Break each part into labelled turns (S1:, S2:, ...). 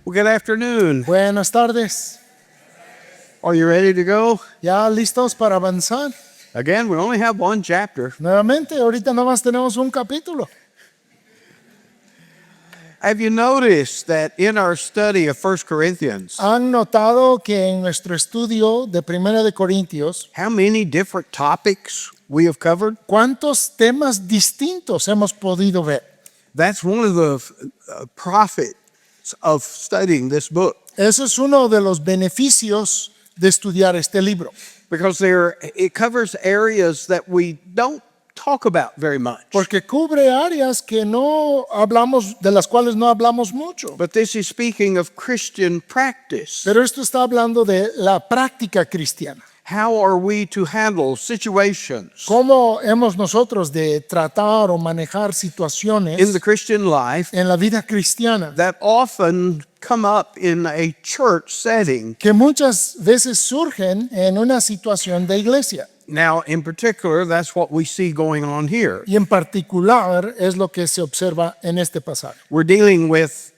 S1: Well, good afternoon.
S2: Buenas tardes.
S1: Are you ready to go?
S2: ¿Ya listos para avanzar?
S1: Again, we only have one chapter.
S2: Nuevamente, ahorita nada más tenemos un capítulo.
S1: Have you noticed that in our study of 1 Corinthians,
S2: ¿Han notado que en nuestro estudio de Primera de Corintios,
S1: how many different topics we have covered?
S2: cuántos temas distintos hemos podido ver?
S1: That's one of the profits of studying this book,
S2: Ese es uno de los beneficios de estudiar este libro,
S1: because it covers areas that we don't talk about very much.
S2: porque cubre áreas que no hablamos, de las cuales no hablamos mucho.
S1: But this is speaking of Christian practice.
S2: Pero esto está hablando de la práctica cristiana.
S1: How are we to handle situations
S2: ¿Cómo hemos nosotros de tratar o manejar situaciones
S1: in the Christian life
S2: en la vida cristiana
S1: that often come up in a church setting?
S2: que muchas veces surgen en una situación de iglesia?
S1: Now, in particular, that's what we see going on here.
S2: Y en particular es lo que se observa en este pasaje.
S1: We're dealing with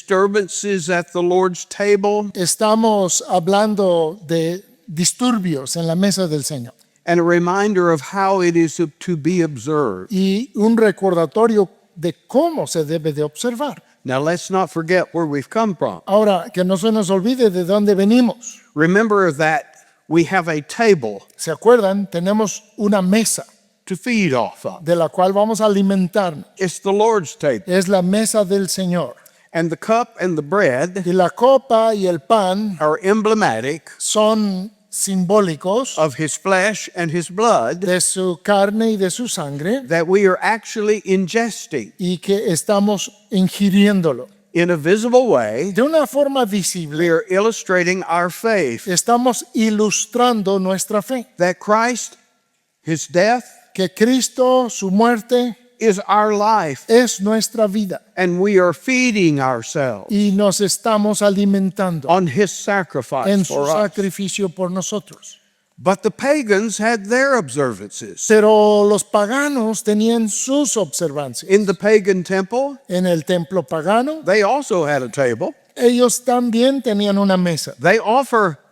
S1: disturbances at the Lord's table
S2: Estamos hablando de disturbios en la mesa del Señor
S1: and a reminder of how it is to be observed.
S2: y un recordatorio de cómo se debe de observar.
S1: Now, let's not forget where we've come from.
S2: Ahora, que no se nos olvide de dónde venimos.
S1: Remember that we have a table
S2: ¿Se acuerdan? Tenemos una mesa
S1: to feed off of.
S2: de la cual vamos a alimentarnos.
S1: It's the Lord's table.
S2: Es la mesa del Señor.
S1: And the cup and the bread
S2: Y la copa y el pan
S1: are emblematic
S2: son simbólicos
S1: of his flesh and his blood
S2: de su carne y de su sangre
S1: that we are actually ingesting
S2: y que estamos ingiriéndolo.
S1: in a visible way.
S2: De una forma
S1: We
S2: visible,
S1: are illustrating our faith
S2: estamos ilustrando nuestra fe.
S1: that Christ, his death,
S2: Que Cristo, su muerte,
S1: is our life,
S2: es nuestra vida.
S1: and we are feeding ourselves
S2: Y nos estamos alimentando
S1: on his sacrifice
S2: en su
S1: for us.
S2: sacrificio por nosotros.
S1: But the pagans had their observances.
S2: Pero los paganos tenían sus observancias.
S1: In the pagan temple,
S2: En el templo pagano,
S1: they also had a table.
S2: ellos también tenían una mesa.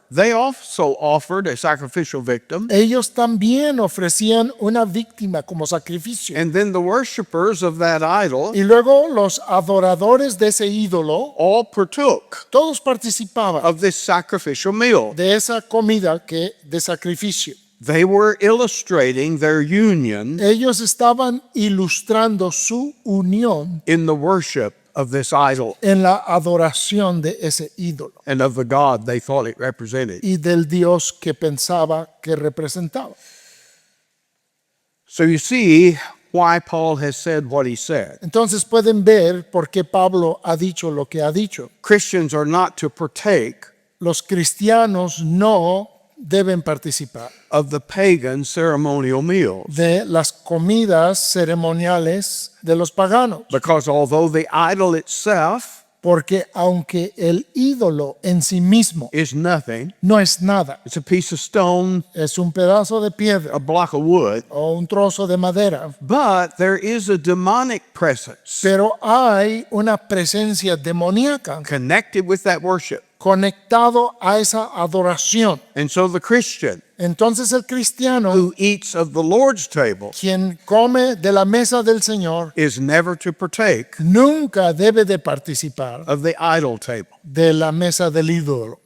S1: They also offered a sacrificial victim.
S2: Ellos también ofrecían una víctima como sacrificio.
S1: And then the worshipers of that idol
S2: Y luego los adoradores de ese ídolo,
S1: all partook
S2: todos participaban
S1: of this sacrificial meal.
S2: de esa comida de sacrificio.
S1: They were illustrating their union
S2: Ellos estaban ilustrando su unión
S1: in the worship of this idol
S2: en la adoración de ese ídolo
S1: and of the God they thought it represented.
S2: y del Dios que pensaba que representaba.
S1: So you see why Paul has said what he said.
S2: Entonces pueden ver por qué Pablo ha dicho lo que ha dicho.
S1: Christians are not to partake
S2: Los cristianos no deben participar
S1: of the pagan ceremonial meals,
S2: de las comidas ceremoniales de los paganos,
S1: because although the idol itself
S2: porque aunque el ídolo en sí mismo
S1: is nothing,
S2: no es nada,
S1: it's a piece of stone,
S2: es un pedazo de
S1: a
S2: piedra
S1: block of wood,
S2: o un trozo de madera,
S1: but there is a demonic presence
S2: pero hay una presencia demoníaca
S1: connected with that worship.
S2: conectado a esa adoración.
S1: And so the Christian
S2: Entonces el cristiano,
S1: who eats of the Lord's table
S2: quien come de la mesa del Señor,
S1: is never to partake
S2: nunca debe de participar
S1: of the idol table.
S2: de la mesa del ídolo.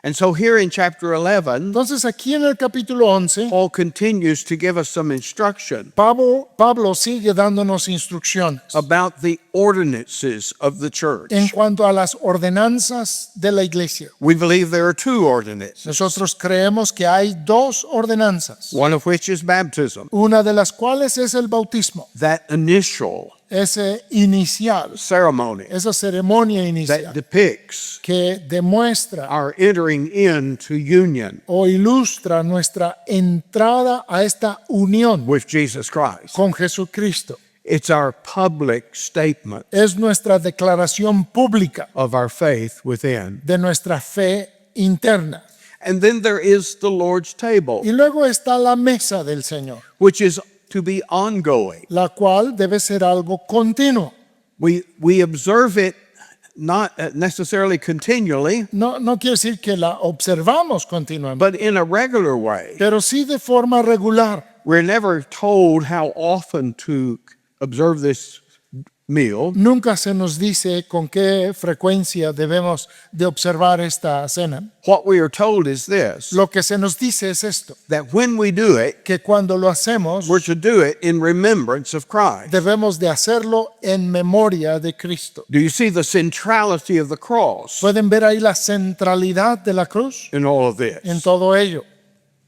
S1: And so here in chapter 11,
S2: Entonces aquí en el capítulo 11,
S1: Paul continues to give us some instruction
S2: Pablo sigue dándonos instrucciones
S1: about the ordinances of the church.
S2: en cuanto a las ordenanzas de la iglesia.
S1: We believe there are two ordinances,
S2: Nosotros creemos que hay dos ordenanzas,
S1: one of which is baptism,
S2: una de las cuales es el bautismo,
S1: that initial
S2: ese inicial,
S1: ceremony
S2: esa ceremonia
S1: that
S2: inicial
S1: depicts
S2: que demuestra
S1: our entering into union
S2: o ilustra nuestra entrada a esta unión
S1: with Jesus Christ.
S2: con Jesucristo.
S1: It's our public statement
S2: Es nuestra declaración pública
S1: of our faith within.
S2: de nuestra fe interna.
S1: And then there is the Lord's table,
S2: Y luego está la mesa del Señor,
S1: which is to be ongoing.
S2: la cual debe ser algo continuo.
S1: We observe it not necessarily continually,
S2: No, no quiere decir que la observamos continuamente,
S1: but in a regular way.
S2: pero sí de forma regular.
S1: We're never told how often to observe this meal,
S2: Nunca se nos dice con qué frecuencia debemos de observar esta cena.
S1: what we are told is this,
S2: Lo que se nos dice es esto,
S1: that when we do it,
S2: que cuando lo hacemos
S1: we're to do it in remembrance of Christ.
S2: debemos de hacerlo en memoria de Cristo.
S1: Do you see the centrality of the cross
S2: ¿Pueden ver ahí la centralidad de la cruz
S1: in all of
S2: en
S1: this?
S2: todo ello?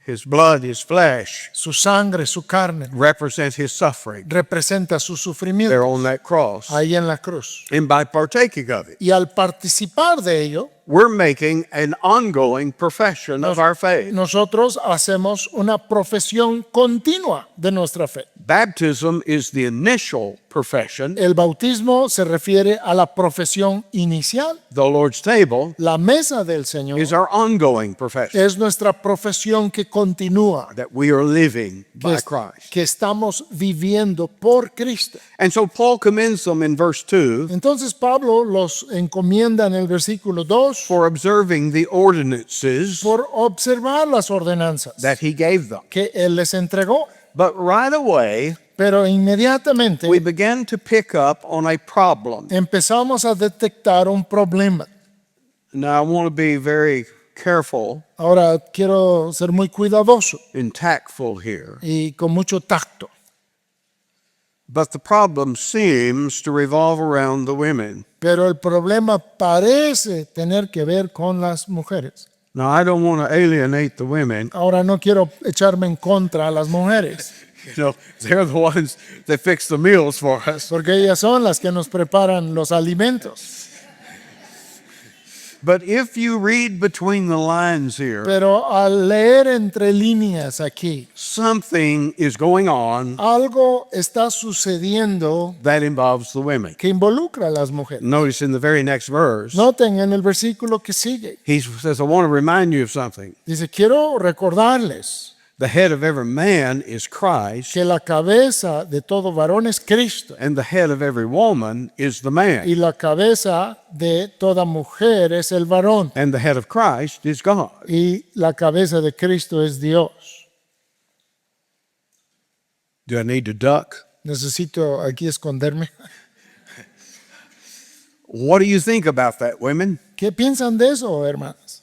S1: His blood, his flesh
S2: Su sangre, su carne,
S1: represent his suffering
S2: representa su
S1: there
S2: sufrimiento
S1: on that cross.
S2: ahí en la cruz.
S1: And by partaking of it,
S2: Y al participar de ello,
S1: we're making an ongoing profession of our faith.
S2: nosotros hacemos una profesión continua de nuestra fe.
S1: Baptism is the initial profession.
S2: El bautismo se refiere a la profesión inicial.
S1: The Lord's table
S2: La mesa del Señor
S1: is our ongoing profession
S2: es nuestra profesión que continúa,
S1: that we are living
S2: que,
S1: by Christ.
S2: que estamos viviendo por Cristo.
S1: And so Paul commends them in verse 2
S2: Entonces Pablo los encomienda en el versículo 2
S1: for observing the ordinances
S2: por observar las ordenanzas
S1: that he gave them.
S2: que él les entregó.
S1: But right away,
S2: Pero inmediatamente
S1: we began to pick up on a problem.
S2: empezamos a detectar un problema.
S1: Now, I want to be very careful
S2: Ahora quiero ser muy cuidadoso
S1: and tactful here.
S2: y con mucho tacto.
S1: But the problem seems to revolve around the women.
S2: Pero el problema parece tener que ver con las mujeres.
S1: Now, I don't want to alienate the women.
S2: Ahora no quiero echarme en contra a las mujeres,
S1: You know, they're the ones that fix the meals for us.
S2: porque ellas son las que nos preparan los alimentos.
S1: But if you read between the lines here,
S2: Pero al leer entre líneas aquí,
S1: something is going on
S2: algo está sucediendo
S1: that involves the women.
S2: que involucra a las mujeres.
S1: Notice in the very next verse,
S2: Noten en el versículo que sigue,
S1: he says, I want to remind you of something.
S2: dice, quiero recordarles
S1: The head of every man is Christ,
S2: que la cabeza de todo varón es Cristo
S1: and the head of every woman is the man,
S2: y la cabeza de toda mujer es el varón
S1: and the head of Christ is God.
S2: y la cabeza de Cristo es Dios.
S1: Do I need to duck?
S2: Necesito aquí esconderme.
S1: What do you think about that, women?
S2: ¿Qué piensan de eso, hermanas?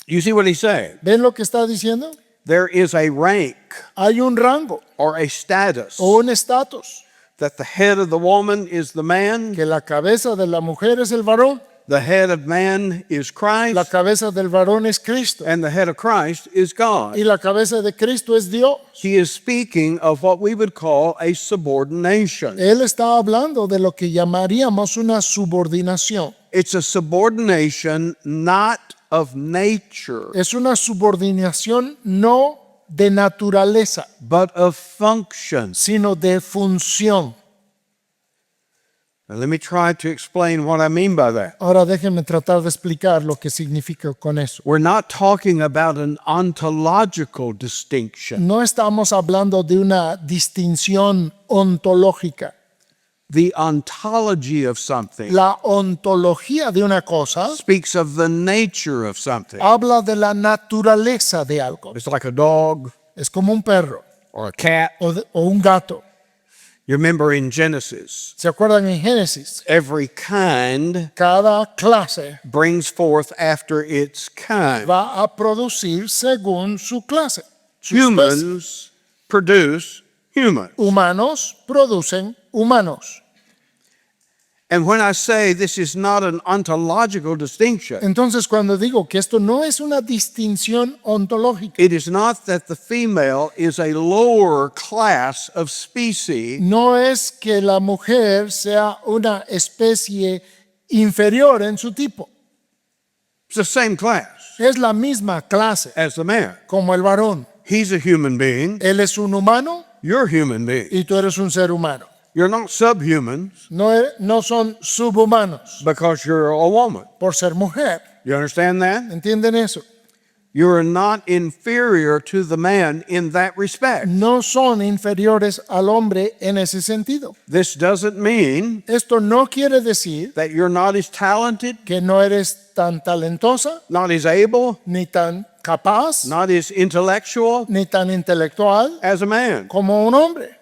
S1: You see what he's saying?
S2: ¿Ven lo que está diciendo?
S1: There is a rank
S2: Hay un rango
S1: or a status
S2: o un estatus,
S1: that the head of the woman is the man,
S2: que la cabeza de la mujer es el varón,
S1: the head of man is
S2: la
S1: Christ,
S2: cabeza del varón es Cristo
S1: and the head of Christ is God.
S2: y la cabeza de Cristo es Dios.
S1: He is speaking of what we would call a subordination.
S2: Él está hablando de lo que llamaríamos una subordinación.
S1: It's a subordination not of nature,
S2: Es una subordinación no de naturaleza,
S1: but of function.
S2: sino de función.
S1: Now, let me try to explain what I mean by that.
S2: Ahora déjenme tratar de explicar lo que significa con eso.
S1: We're not talking about an ontological distinction.
S2: No estamos hablando de una distinción ontológica.
S1: The ontology of something
S2: La ontología de una cosa
S1: speaks of the nature of something.
S2: habla de la naturaleza de algo.
S1: It's like a dog
S2: Es como un perro
S1: or a cat.
S2: o un gato.
S1: You remember in Genesis,
S2: ¿Se acuerdan en Génesis?
S1: every kind
S2: Cada clase
S1: brings forth after its kind.
S2: va a producir según su clase. Su especie.
S1: Humans produce humans.
S2: Humanos producen humanos.
S1: And when I say this is not an ontological distinction,
S2: Entonces, cuando digo que esto no es una distinción ontológica,
S1: it is not that the female is a lower class of species,
S2: no es que la mujer sea una especie inferior en su tipo.
S1: it's the same class
S2: Es la misma clase
S1: as the man.
S2: como el varón.
S1: He's a human being,
S2: Él es un humano
S1: you're a human being.
S2: y tú eres un ser humano.
S1: You're not subhumans
S2: No son subhumanos
S1: because you're a woman.
S2: por ser mujer.
S1: You understand that?
S2: ¿Entienden eso?
S1: You are not inferior to the man in that respect.
S2: no son inferiores al hombre en ese sentido.
S1: This doesn't mean
S2: Esto no quiere decir
S1: that you're not as talented,
S2: que no eres tan talentosa,
S1: not as able,
S2: ni tan capaz,
S1: not as intellectual
S2: ni tan intelectual
S1: as a man.
S2: como un hombre.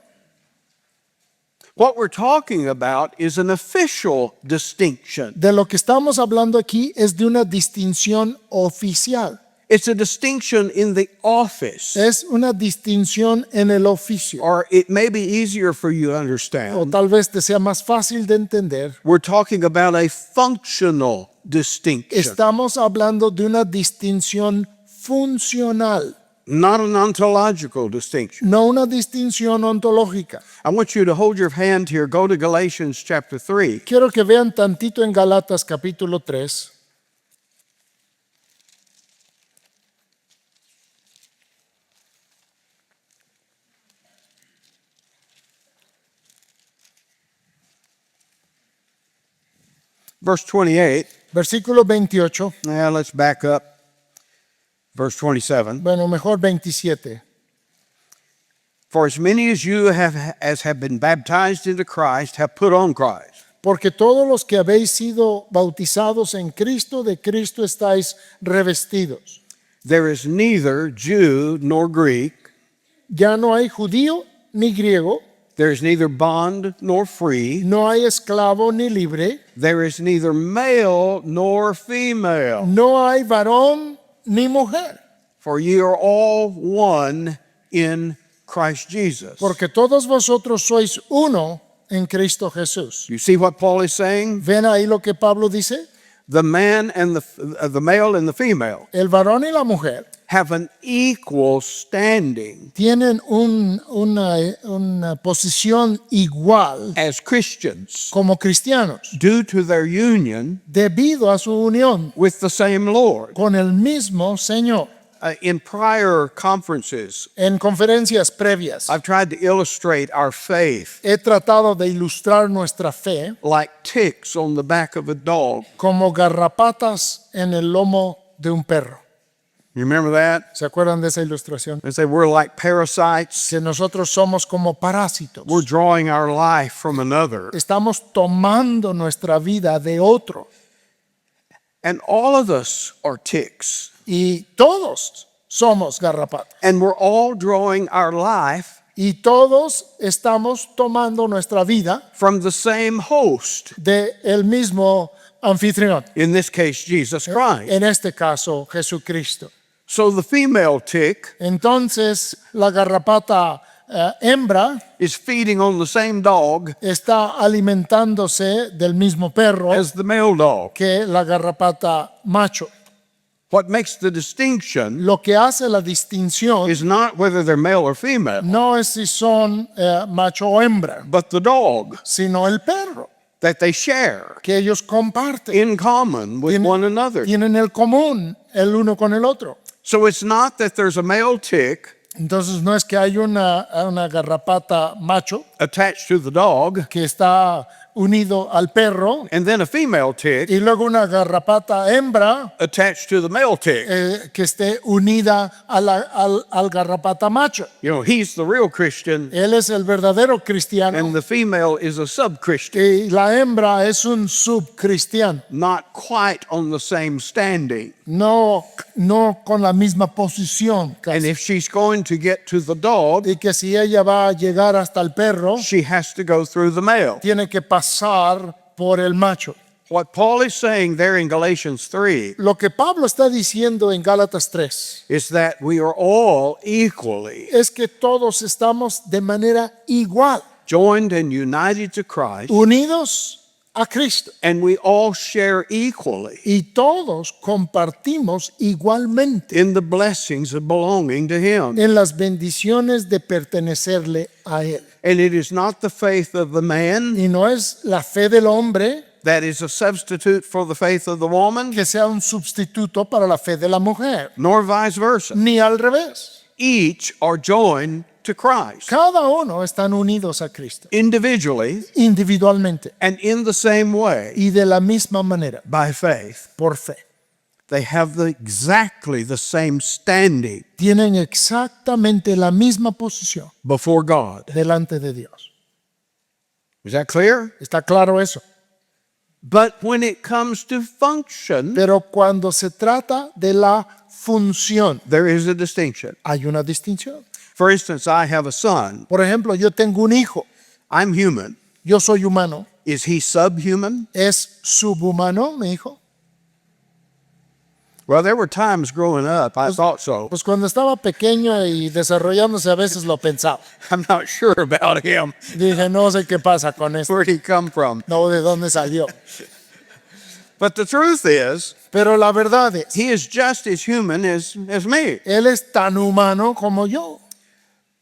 S1: What we're talking about is an official distinction.
S2: De lo que estamos hablando aquí es de una distinción oficial.
S1: It's a distinction in the office.
S2: Es una distinción en el oficio.
S1: Or it may be easier for you to
S2: O
S1: understand.
S2: tal vez te sea más fácil de entender.
S1: We're talking about a functional distinction,
S2: Estamos hablando de una distinción funcional,
S1: not an ontological distinction.
S2: no una distinción ontológica.
S1: I want you to hold your hand here. Go to Galatians chapter 3.
S2: Quiero que vean tantito en Galatas capítulo 3.
S1: Verse 28.
S2: Versículo 28,
S1: Now let's back up. Verse 27.
S2: bueno, mejor 27.
S1: For as many as you have been baptized into Christ have put on Christ.
S2: Porque todos los que habéis sido bautizados en Cristo, de Cristo estáis revestidos.
S1: There is neither Jew nor Greek.
S2: Ya no hay judío ni griego,
S1: There is neither bond nor free.
S2: no hay esclavo ni libre,
S1: There is neither male nor female.
S2: no hay varón ni mujer,
S1: For ye are all one in Christ Jesus.
S2: porque todos vosotros sois uno en Cristo Jesús.
S1: You see what Paul is saying?
S2: ¿Ven ahí lo que Pablo dice?
S1: The man and the male and the female
S2: El varón y la mujer
S1: have an equal standing
S2: tienen una posición igual
S1: as Christians
S2: como cristianos,
S1: due to their union
S2: debido a su unión
S1: with the same Lord.
S2: con el mismo Señor.
S1: In prior conferences,
S2: En conferencias previas
S1: I've tried to illustrate our faith
S2: he tratado de ilustrar nuestra fe
S1: like ticks on the back of a dog.
S2: como garrapatas en el lomo de un perro.
S1: You remember that?
S2: ¿Se acuerdan de esa ilustración?
S1: They say we're like parasites.
S2: Que nosotros somos como parásitos.
S1: We're drawing our life from another.
S2: Estamos tomando nuestra vida de otro.
S1: And all of us are ticks.
S2: Y todos somos garrapatas.
S1: And we're all drawing our life
S2: Y todos estamos tomando nuestra vida
S1: from the same host.
S2: de el mismo anfitrión.
S1: In this case, Jesus Christ.
S2: En este caso, Jesucristo.
S1: So the female tick
S2: Entonces, la garrapata hembra
S1: is feeding on the same dog
S2: está alimentándose del mismo perro
S1: as the male dog.
S2: que la garrapata macho.
S1: What makes the distinction
S2: Lo que hace la distinción
S1: is not whether they're male or female,
S2: no es si son macho o hembra,
S1: but the dog
S2: sino el perro
S1: that they share
S2: que ellos comparten.
S1: in common with one another.
S2: Tienen el común el uno con el otro.
S1: So it's not that there's a male tick
S2: Entonces no es que hay una garrapata macho
S1: attached to the dog
S2: que está unido al perro
S1: and then a female tick
S2: y luego una garrapata hembra
S1: attached to the male tick.
S2: que esté unida al garrapata macho.
S1: You know, he's the real Christian
S2: Él es el verdadero cristiano
S1: and the female is a sub-Christian,
S2: y la hembra es un subcristiano,
S1: not quite on the same standing.
S2: no con la misma posición.
S1: And
S2: Casi.
S1: if she's going to get to the dog,
S2: Y que si ella va a llegar hasta el perro,
S1: she has to go through the male.
S2: tiene que pasar por el macho.
S1: What Paul is saying there in Galatians 3
S2: Lo que Pablo está diciendo en Gálatas 3
S1: is that we are all equally
S2: es que todos estamos de manera igual,
S1: joined and united to Christ,
S2: unidos a Cristo.
S1: and we all share equally
S2: Y todos compartimos igualmente
S1: in the blessings of belonging to Him.
S2: en las bendiciones de pertenecerle a Él.
S1: And it is not the faith of the man
S2: Y no es la fe del hombre
S1: that is a substitute for the faith of the woman,
S2: que sea un sustituto para la fe de la mujer,
S1: nor vice versa.
S2: ni al revés.
S1: Each are joined to Christ
S2: Cada uno están unidos a Cristo,
S1: individually
S2: individualmente
S1: and in the same way
S2: y de la misma manera,
S1: by faith.
S2: por fe.
S1: They have exactly the same standing
S2: Tienen exactamente la misma posición
S1: before God.
S2: delante de Dios.
S1: Is that clear?
S2: ¿Está claro eso?
S1: But when it comes to function,
S2: Pero cuando se trata de la función,
S1: there is a distinction.
S2: hay una distinción.
S1: For instance, I have a son.
S2: Por ejemplo, yo tengo un hijo,
S1: I'm human.
S2: yo soy humano.
S1: Is he subhuman?
S2: ¿Es subhumano, mi hijo?
S1: Well, there were times growing up I thought so.
S2: Pues cuando estaba pequeño y desarrollándose a veces lo pensaba.
S1: I'm not sure about him.
S2: Dije, no sé qué pasa con esto,
S1: Where'd he come from?
S2: no de dónde salió.
S1: But the truth is,
S2: Pero la verdad es,
S1: he is just as human as me.
S2: él es tan humano como yo.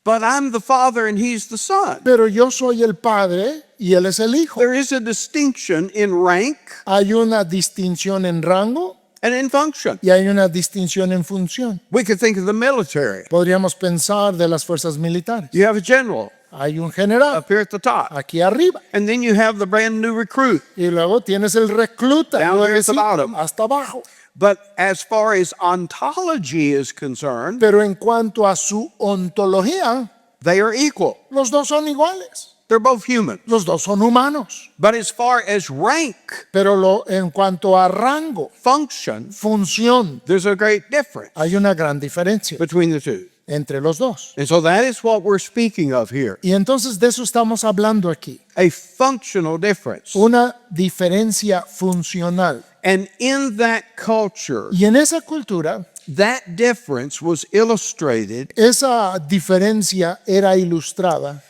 S1: But I'm the father and he's the son.
S2: Pero yo soy el padre y él es el hijo.
S1: There is a distinction in rank
S2: Hay una distinción en rango
S1: and in function.
S2: y hay una distinción en función.
S1: We could think of the military.
S2: Podríamos pensar de las fuerzas militares.
S1: You have a general
S2: Hay un general
S1: up here at the top.
S2: aquí arriba
S1: And then you have the brand new recruit.
S2: y luego tienes el recluta
S1: Down there at the
S2: nuevecito,
S1: bottom.
S2: hasta abajo.
S1: But as far as ontology is concerned,
S2: Pero en cuanto a su ontología,
S1: they are equal.
S2: los dos son iguales.
S1: They're both human.
S2: Los dos son humanos.
S1: But as far as rank,
S2: Pero en cuanto a rango,
S1: function,
S2: función,
S1: there's a great difference
S2: hay una gran diferencia
S1: between the two.
S2: entre los dos.
S1: And so that is what we're speaking of here.
S2: Y entonces de eso estamos hablando aquí.
S1: A functional difference.
S2: Una diferencia funcional.
S1: And in that culture,
S2: Y en esa cultura,
S1: that difference was illustrated
S2: esa diferencia era ilustrada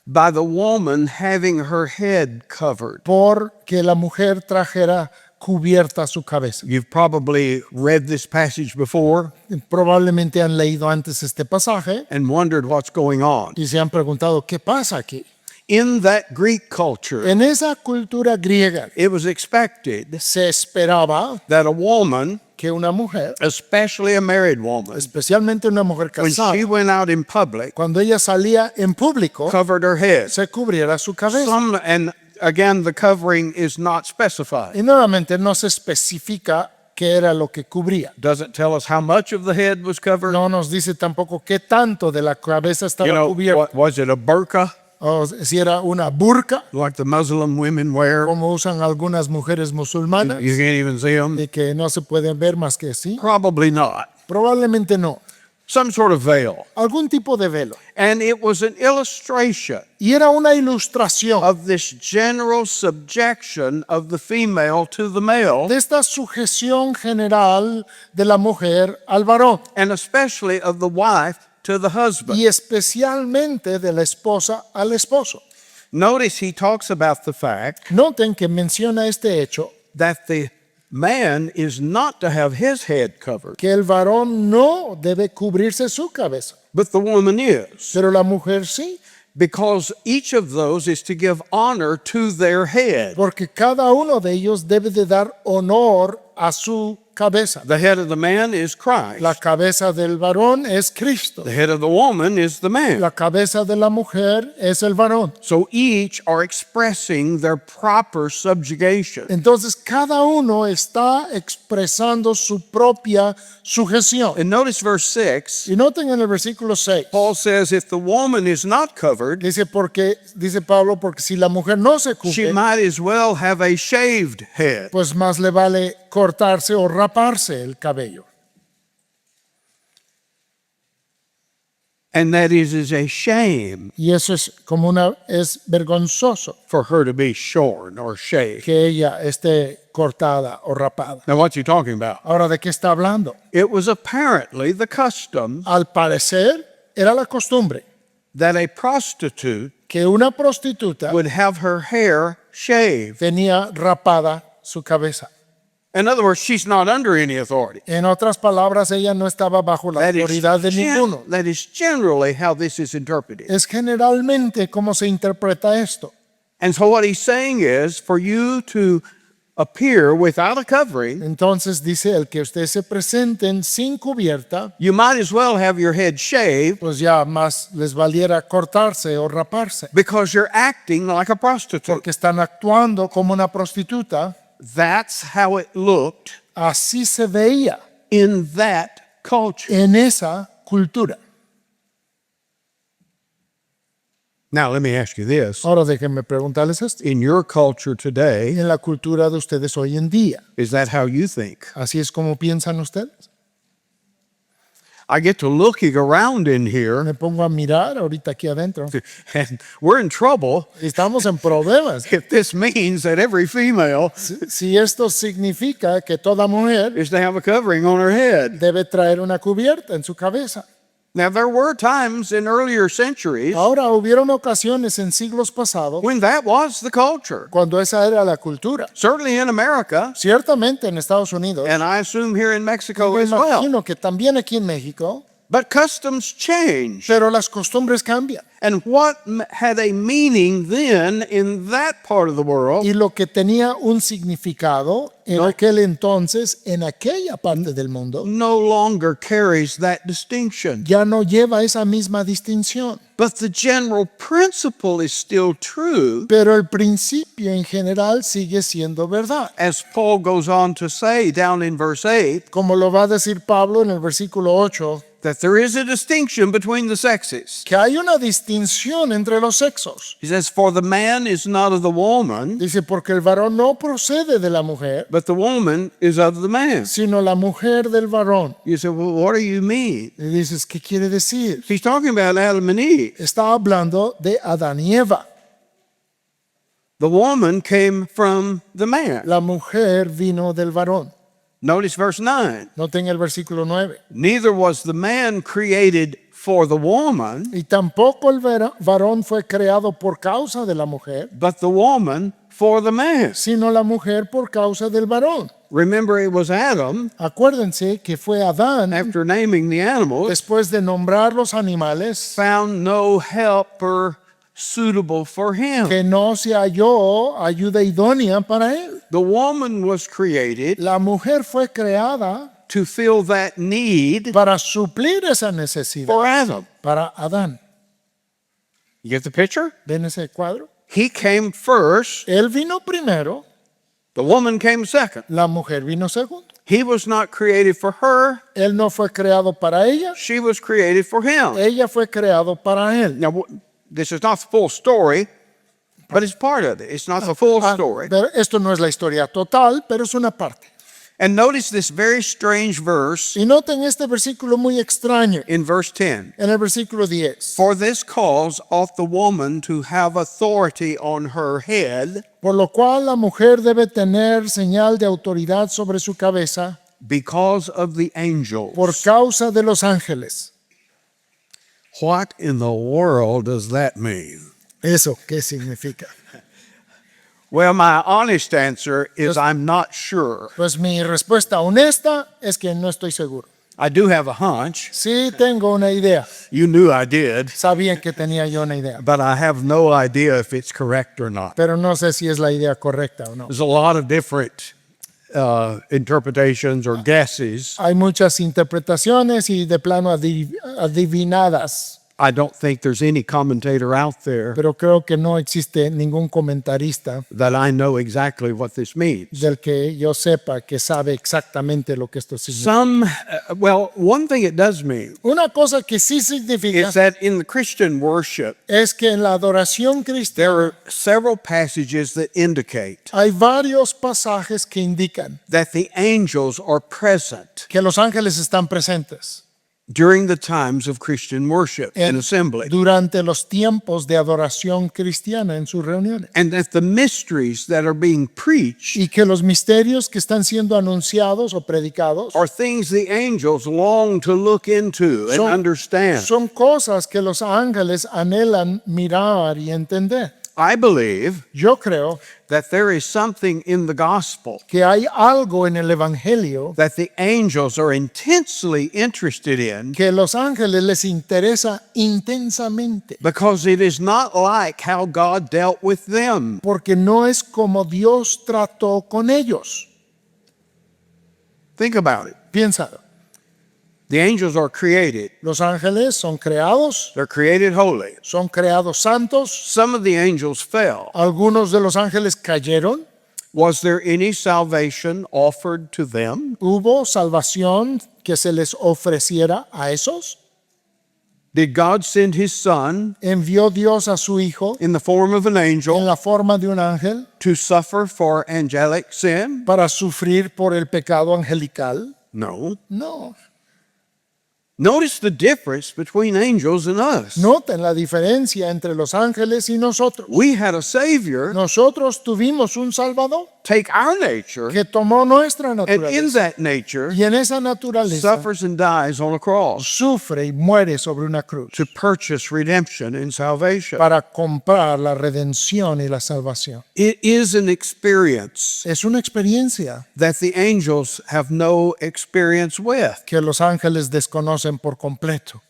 S1: by the woman having her head covered.
S2: porque la mujer trajera cubierta su cabeza.
S1: You've probably read this passage before
S2: Probablemente han leído antes este pasaje
S1: and wondered what's going on.
S2: y se han preguntado, ¿qué pasa aquí?
S1: In that Greek culture,
S2: En esa cultura griega
S1: it was expected
S2: se esperaba
S1: that a woman,
S2: que una mujer,
S1: especially a married woman,
S2: especialmente una mujer
S1: when
S2: casada,
S1: she went out in public,
S2: cuando ella salía en público,
S1: covered her head.
S2: se cubriera su cabeza.
S1: And again, the covering is not specified.
S2: Y nuevamente no se especifica qué era lo que cubría.
S1: Doesn't tell us how much of the head was covered.
S2: No nos dice tampoco qué tanto de la cabeza estaba
S1: You know,
S2: cubierta.
S1: was it a burqa
S2: O si era una burka,
S1: like the Muslim women wear?
S2: como usan algunas mujeres musulmanas,
S1: You can't even see them.
S2: y que no se pueden ver más que así.
S1: Probably not.
S2: Probablemente no.
S1: Some sort of veil.
S2: Algún tipo de velo.
S1: And it was an illustration
S2: Y era una ilustración
S1: of this general subjection of the female to the male,
S2: de esta sujeción general de la mujer al varón
S1: and especially of the wife to the husband.
S2: y especialmente de la esposa al esposo.
S1: Notice he talks about the fact
S2: Noten que menciona este hecho,
S1: that the man is not to have his head covered,
S2: que el varón no debe cubrirse su cabeza,
S1: but the woman is,
S2: pero la mujer sí,
S1: because each of those is to give honor to their head.
S2: porque cada uno de ellos debe de dar honor a su cabeza.
S1: The head of the man is Christ.
S2: La cabeza del varón es Cristo.
S1: The head of the woman is the man.
S2: La cabeza de la mujer es el varón.
S1: So each are expressing their proper subjugation.
S2: Entonces cada uno está expresando su propia sujeción.
S1: And notice verse 6.
S2: Y noten en el versículo 6,
S1: Paul says if the woman is not covered,
S2: dice Pablo, porque si la mujer no se
S1: she
S2: cubre,
S1: might as well have a shaved head.
S2: pues más le vale cortarse o raparse el cabello.
S1: And that is a shame
S2: Y eso es es vergonzoso
S1: for her to be shorn or shaved.
S2: que ella esté cortada o rapada.
S1: Now, what's he talking about?
S2: Ahora, ¿de qué está hablando?
S1: It was apparently the custom
S2: Al parecer, era la costumbre
S1: that a prostitute
S2: que una prostituta
S1: would have her hair shaved.
S2: tenía rapada su cabeza.
S1: In other words, she's not under any authority.
S2: En otras palabras, ella no estaba bajo la autoridad de ninguno.
S1: That is generally how this is interpreted.
S2: Es generalmente cómo se interpreta esto.
S1: And so what he's saying is for you to appear without a covering,
S2: Entonces dice, el que ustedes se presenten sin cubierta,
S1: you might as well have your head shaved
S2: pues ya más les valiera cortarse o raparse,
S1: because you're acting like a prostitute.
S2: porque están actuando como una prostituta.
S1: That's how it looked
S2: Así se veía
S1: in that culture.
S2: en esa cultura.
S1: Now, let me ask you this.
S2: Ahora déjenme preguntarles esto.
S1: In your culture today,
S2: En la cultura de ustedes hoy en día,
S1: is that how you think?
S2: ¿así es como piensan ustedes?
S1: I get to looking around in here,
S2: Me pongo a mirar ahorita aquí adentro.
S1: and we're in trouble
S2: Estamos en problemas.
S1: if this means that every female
S2: Si esto significa que toda mujer
S1: is to have a covering on her head.
S2: debe traer una cubierta en su cabeza.
S1: Now, there were times in earlier centuries
S2: Ahora, hubieron ocasiones en siglos pasados
S1: when that was the culture.
S2: cuando esa era la cultura.
S1: Certainly in America,
S2: Ciertamente en Estados Unidos,
S1: and I assume here in Mexico
S2: me
S1: as well.
S2: imagino que también aquí en México,
S1: But customs change.
S2: pero las costumbres cambian.
S1: And what had a meaning then in that part of the world
S2: Y lo que tenía un significado en
S1: No.
S2: aquel entonces, en aquella parte del mundo,
S1: no longer carries that distinction.
S2: ya no lleva esa misma distinción.
S1: But the general principle is still true,
S2: Pero el principio en general sigue siendo verdad.
S1: as Paul goes on to say down in verse 8,
S2: Como lo va a decir Pablo en el versículo 8,
S1: that there is a distinction between the sexes.
S2: que hay una distinción entre los sexos.
S1: He says, for the man is not of the woman,
S2: Dice, porque el varón no procede de la mujer,
S1: but the woman is of the man.
S2: sino la mujer del varón.
S1: You say, well, what do you mean?
S2: Y dices, ¿qué quiere decir?
S1: He's talking about Adam and Eve.
S2: Está hablando de Adán y Eva.
S1: The woman came from the man.
S2: La mujer vino del varón.
S1: Notice verse 9.
S2: Noten el versículo 9.
S1: Neither was the man created for the woman,
S2: Y tampoco el varón fue creado por causa de la mujer,
S1: but the woman for the man.
S2: sino la mujer por causa del varón.
S1: Remember, it was Adam,
S2: Acuérdense que fue Adán,
S1: after naming the animals,
S2: después de nombrar los animales,
S1: found no helper suitable for him.
S2: que no se halló ayuda idónea para él.
S1: The woman was created
S2: La mujer fue creada
S1: to fill that need
S2: para suplir esa necesidad
S1: for Adam.
S2: para Adán.
S1: You get the picture?
S2: ¿Ven ese cuadro?
S1: He came first,
S2: Él vino primero,
S1: the woman came second.
S2: la mujer vino segundo.
S1: He was not created for her,
S2: Él no fue creado para ella,
S1: she was created for him.
S2: ella fue creado para él.
S1: Now, this is not the full story, but it's part of it. It's not the full story.
S2: Pero esto no es la historia total, pero es una parte.
S1: And notice this very strange verse
S2: Y noten este versículo muy extraño
S1: in verse 10.
S2: en el versículo 10.
S1: For this cause ought the woman to have authority on her head,
S2: Por lo cual la mujer debe tener señal de autoridad sobre su cabeza
S1: because of the angels.
S2: por causa de los ángeles.
S1: What in the world does that mean?
S2: ¿Eso qué significa?
S1: Well, my honest answer is I'm not sure.
S2: Pues mi respuesta honesta es que no estoy seguro.
S1: I do have a hunch.
S2: Sí tengo una idea.
S1: You knew I did,
S2: Sabían que tenía yo una idea.
S1: but I have no idea if it's correct or not.
S2: Pero no sé si es la idea correcta o no.
S1: There's a lot of different interpretations or guesses.
S2: Hay muchas interpretaciones y de plano adivinadas.
S1: I don't think there's any commentator out there
S2: Pero creo que no existe ningún comentarista
S1: that I know exactly what this means.
S2: del que yo sepa que sabe exactamente lo que esto significa.
S1: One thing it does mean
S2: Una cosa que sí significa
S1: is that in the Christian worship,
S2: es que en la adoración cristiana
S1: there are several passages that indicate
S2: hay varios pasajes que indican
S1: that the angels are present
S2: que los ángeles están presentes
S1: during the times of Christian worship and assembly,
S2: durante los tiempos de adoración cristiana en sus reuniones.
S1: and that the mysteries that are being preached
S2: Y que los misterios que están siendo anunciados o predicados
S1: are things the angels long to look into and understand.
S2: son cosas que los ángeles anhelan mirar y entender.
S1: I believe
S2: Yo creo
S1: that there is something in the gospel
S2: que hay algo en el Evangelio
S1: that the angels are intensely interested in,
S2: que los ángeles les interesa intensamente,
S1: because it is not like how God dealt with them.
S2: porque no es como Dios trató con ellos.
S1: Think about it.
S2: Piénsalo.
S1: The angels are created.
S2: Los ángeles son creados,
S1: They're created holy.
S2: son creados santos.
S1: Some of the angels fell.
S2: Algunos de los ángeles cayeron.
S1: Was there any salvation offered to them?
S2: ¿Hubo salvación que se les ofreciera a esos?
S1: Did God send his son
S2: ¿Envió Dios a su Hijo
S1: in the form of an
S2: en
S1: angel
S2: la forma de un ángel
S1: to suffer for angelic sin?
S2: para sufrir por el pecado angelical?
S1: No.
S2: No.
S1: Notice the difference between angels and us.
S2: Noten la diferencia entre los ángeles y nosotros.
S1: We had a Savior
S2: Nosotros tuvimos un Salvador
S1: take our nature,
S2: que tomó nuestra
S1: and in
S2: naturaleza
S1: that nature
S2: y en esa naturaleza
S1: suffers and dies on a cross
S2: sufre y muere sobre una cruz
S1: to purchase redemption and salvation.
S2: para comprar la redención y la salvación.
S1: It is an experience
S2: Es una experiencia
S1: that the angels have no experience with.
S2: que los ángeles desconocen por completo.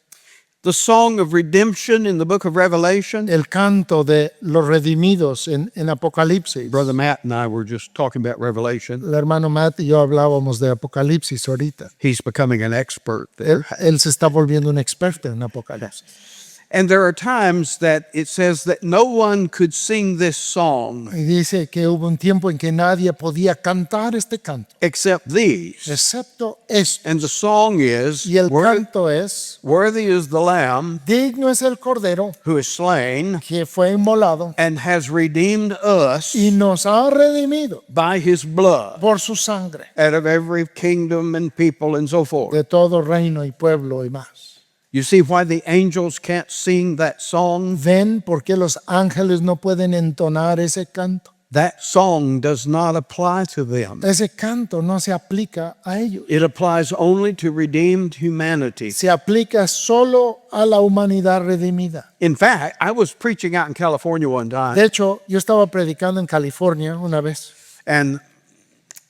S1: The song of redemption in the book of Revelation.
S2: El canto de los redimidos en Apocalipsis.
S1: Brother Matt and I were just talking about Revelation.
S2: El hermano Matt y yo hablábamos de Apocalipsis ahorita.
S1: He's becoming an expert there.
S2: Él se está volviendo un experto en Apocalipsis.
S1: And there are times that it says that no one could sing this song
S2: Y dice que hubo un tiempo en que nadie podía cantar este canto,
S1: except these.
S2: excepto esto.
S1: And the song is,
S2: Y el canto es,
S1: Worthy is the Lamb
S2: digno es el Cordero
S1: who is slain
S2: que fue inmolado
S1: and has redeemed us
S2: y nos ha redimido
S1: by his blood
S2: por su sangre
S1: out of every kingdom and people and so forth.
S2: de todo reino y pueblo y más.
S1: You see why the angels can't sing that song?
S2: ¿Ven por qué los ángeles no pueden entonar ese canto?
S1: That song does not apply to them.
S2: Ese canto no se aplica a ellos.
S1: It applies only to redeemed humanity.
S2: Se aplica solo a la humanidad redimida.
S1: In fact, I was preaching out in California one time,
S2: De hecho, yo estaba predicando en California una vez
S1: and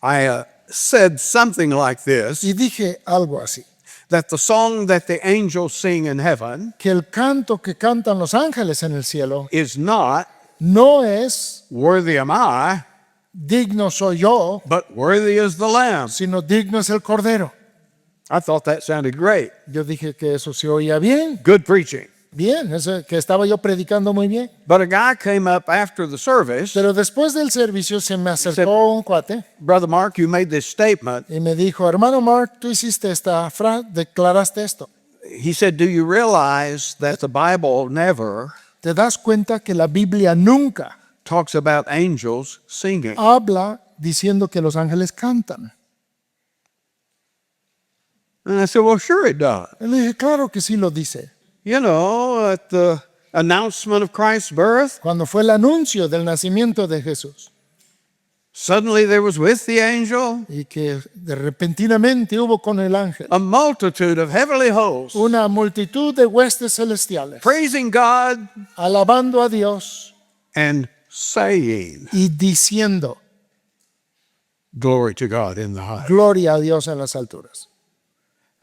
S1: I said something like this,
S2: y dije algo así,
S1: that the song that the angels sing in heaven
S2: que el canto que cantan los ángeles en el cielo
S1: is not
S2: no es
S1: worthy am I,
S2: digno soy yo,
S1: but worthy is the Lamb.
S2: sino digno es el Cordero.
S1: I thought that sounded great.
S2: Yo dije que eso se oía bien,
S1: Good preaching.
S2: bien, que estaba yo predicando muy bien.
S1: But a guy came up after the service,
S2: Pero después del servicio se me acercó un cuate
S1: Brother Mark, you made this statement.
S2: y me dijo, hermano Mark, tú hiciste esta frase, declaraste esto.
S1: He said, do you realize that the Bible never
S2: ¿Te das cuenta que la Biblia nunca
S1: talks about angels singing?
S2: habla diciendo que los ángeles cantan?
S1: And I said, well, sure it does.
S2: Y le dije, claro que sí lo dice.
S1: You know, at the announcement of Christ's birth,
S2: Cuando fue el anuncio del nacimiento de Jesús
S1: suddenly there was with the angel
S2: y que repentinamente hubo con el ángel
S1: a multitude of heavenly hosts
S2: una multitud de huestes celestiales
S1: praising God
S2: alabando a Dios
S1: and saying,
S2: y diciendo
S1: glory to God in the highest.
S2: gloria a Dios en las alturas.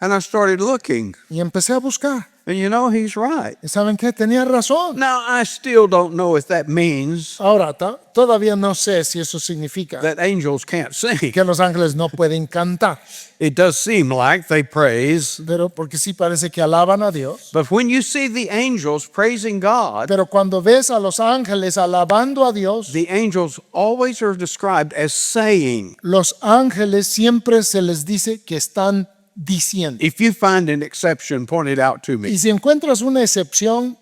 S1: And I started looking,
S2: Y empecé a buscar.
S1: and you know, he's right.
S2: ¿Y saben qué? Tenía razón.
S1: Now, I still don't know if that means
S2: Ahora, todavía no sé si eso significa
S1: that angels can't sing.
S2: que los ángeles no pueden cantar,
S1: It does seem like they praise,
S2: pero porque sí parece que alaban a Dios.
S1: but when you see the angels praising God,
S2: Pero cuando ves a los ángeles alabando a Dios,
S1: the angels always are described as saying.
S2: los ángeles siempre se les dice que están diciendo.
S1: If you find an exception, point it out to
S2: Y
S1: me.
S2: si encuentras una excepción,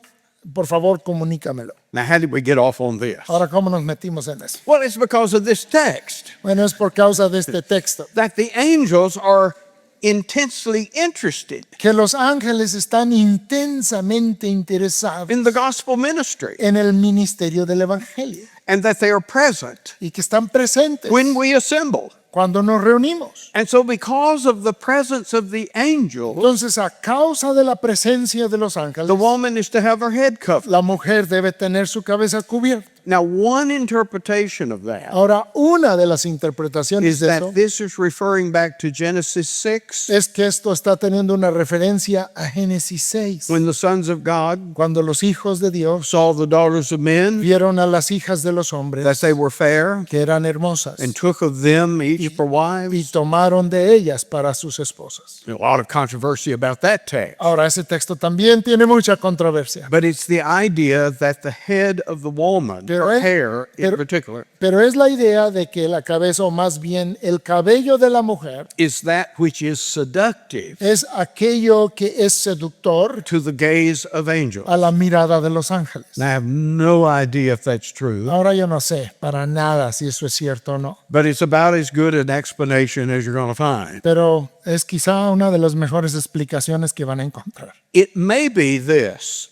S2: por favor, comunícamelo.
S1: Now, how did we get off on this?
S2: Ahora, ¿cómo nos metimos en eso?
S1: Well, it's because of this text
S2: Bueno, es por causa de este texto,
S1: that the angels are intensely interested
S2: que los ángeles están intensamente interesados
S1: in the gospel ministry
S2: en el ministerio del Evangelio
S1: and that they are present
S2: y que están presentes
S1: when we assemble.
S2: cuando nos reunimos.
S1: And so, because of the presence of the angels,
S2: Entonces, a causa de la presencia de los ángeles,
S1: the woman is to have her head covered.
S2: la mujer debe tener su cabeza cubierta.
S1: Now, one interpretation of that
S2: Ahora, una de las interpretaciones
S1: is
S2: de
S1: that
S2: eso
S1: this is referring back to Genesis 6,
S2: es que esto está teniendo una referencia a Génesis 6,
S1: when the sons of God
S2: cuando los hijos de Dios
S1: saw the daughters of men,
S2: vieron a las hijas de los hombres
S1: that they were fair,
S2: que eran hermosas
S1: and took of them each for
S2: y
S1: wives.
S2: tomaron de ellas para sus esposas.
S1: A lot of controversy about that text.
S2: Ahora, ese texto también tiene mucha controversia,
S1: But it's the idea that the head of the woman
S2: pero Pero es-
S1: hair in
S2: pero-
S1: particular,
S2: Pero es la idea de que la cabeza, o más bien el cabello de la mujer,
S1: is that which is seductive
S2: es aquello que es seductor
S1: to the gaze of angels.
S2: a la mirada de los ángeles.
S1: And I have no idea if that's true,
S2: Ahora yo no sé para nada si eso es cierto o no,
S1: but it's about as good an explanation as you're going to find.
S2: pero es quizá una de las mejores explicaciones que van a encontrar.
S1: It may be this,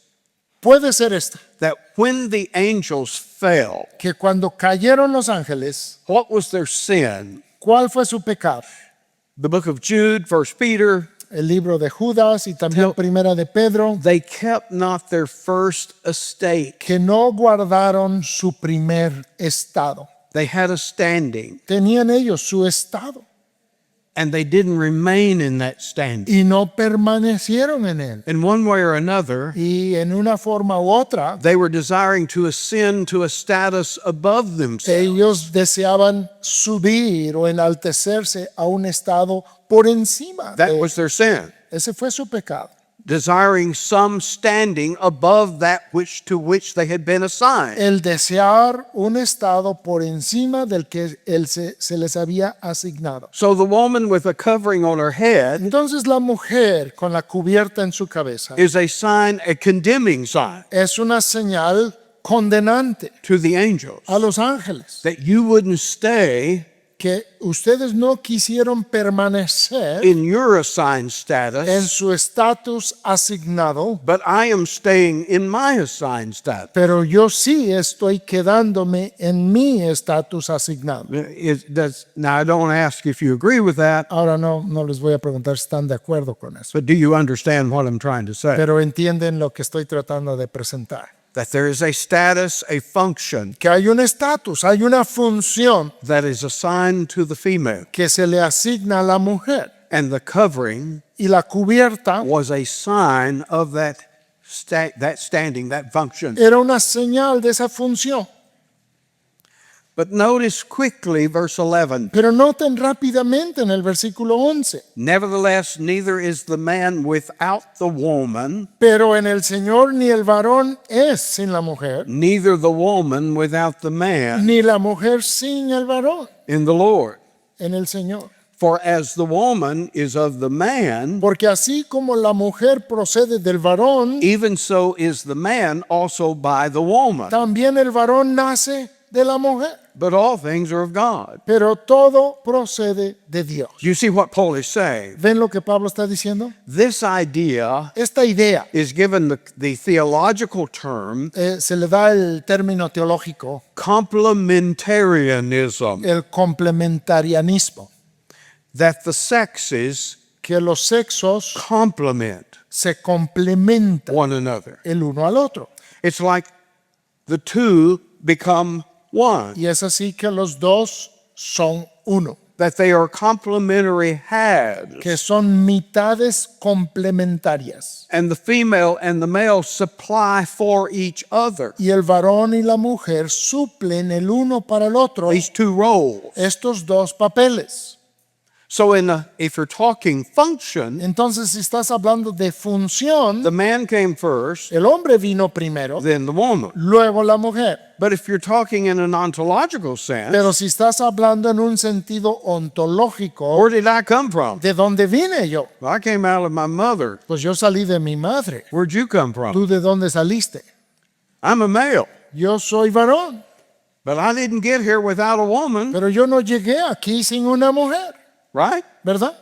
S2: Puede ser esta,
S1: that when the angels fell,
S2: que cuando cayeron los ángeles,
S1: what was their sin?
S2: ¿cuál fue su pecado?
S1: The book of Jude, 1 Peter,
S2: El libro de Judas y también Primera de Pedro,
S1: they kept not their first estate.
S2: que no guardaron su primer estado.
S1: They had a standing,
S2: Tenían ellos su estado
S1: and they didn't remain in that standing.
S2: y no permanecieron en él.
S1: In one way or another,
S2: Y en una forma u otra,
S1: they were desiring to ascend to a status above themselves.
S2: ellos deseaban subir o enaltecerse a un estado por encima.
S1: That
S2: de-
S1: was their sin.
S2: Ese fue su pecado.
S1: Desiring some standing above that to which they had been assigned.
S2: El desear un estado por encima del que se les había asignado.
S1: So the woman with a covering on her head
S2: Entonces la mujer con la cubierta en su cabeza
S1: is a sign, a condemning sign
S2: es una señal condenante
S1: to the angels
S2: a los ángeles,
S1: that you wouldn't stay
S2: que ustedes no quisieron permanecer
S1: in your assigned
S2: en
S1: status,
S2: su estatus asignado,
S1: but I am staying in my assigned status.
S2: pero yo sí estoy quedándome en mi estatus asignado.
S1: Now, I don't ask if you agree with that,
S2: Ahora no les voy a preguntar si están de acuerdo con eso,
S1: but do you understand what I'm trying to say?
S2: pero entienden lo que estoy tratando de presentar.
S1: That there is a status, a function
S2: Que hay un estatus, hay una función
S1: that is assigned to the female,
S2: que se le asigna a la mujer
S1: and the covering
S2: y la cubierta
S1: was a sign of that standing, that function.
S2: era una señal de esa función.
S1: But notice quickly verse 11.
S2: Pero noten rápidamente en el versículo 11.
S1: Nevertheless, neither is the man without the woman,
S2: Pero en el Señor ni el varón es sin la mujer,
S1: neither the woman without the man
S2: ni la mujer sin el varón
S1: in the Lord.
S2: en el Señor.
S1: For as the woman is of the man,
S2: Porque así como la mujer procede del varón,
S1: even so is the man also by the woman.
S2: también el varón nace de la mujer.
S1: But all things are of God.
S2: Pero todo procede de Dios.
S1: Do you see what Paul is saying?
S2: ¿Ven lo que Pablo está diciendo?
S1: This idea
S2: Esta idea
S1: is given the theological term
S2: se le da el término teológico,
S1: complementarianism,
S2: el complementarianismo,
S1: that the sexes
S2: que los sexos
S1: complement
S2: se complementan
S1: one another.
S2: el uno al otro.
S1: It's like the two become one,
S2: Y es así que los dos son uno,
S1: that they are complementary halves,
S2: que son mitades complementarias.
S1: and the female and the male supply for each other.
S2: Y el varón y la mujer suplen el uno para el otro
S1: These two roles.
S2: estos dos papeles.
S1: So if you're talking function,
S2: Entonces, si estás hablando de función,
S1: the man came first,
S2: el hombre vino primero,
S1: then the woman.
S2: luego la mujer.
S1: But if you're talking in an ontological
S2: Pero
S1: sense,
S2: si estás hablando en un sentido ontológico,
S1: where did I come from?
S2: ¿de dónde vine yo?
S1: Well, I came out of my mother.
S2: Pues yo salí de mi madre.
S1: Where'd you come from?
S2: ¿Tú de dónde saliste?
S1: I'm a male,
S2: Yo soy varón,
S1: but I didn't get here without a woman,
S2: pero yo no llegué aquí sin una mujer,
S1: right?
S2: ¿verdad?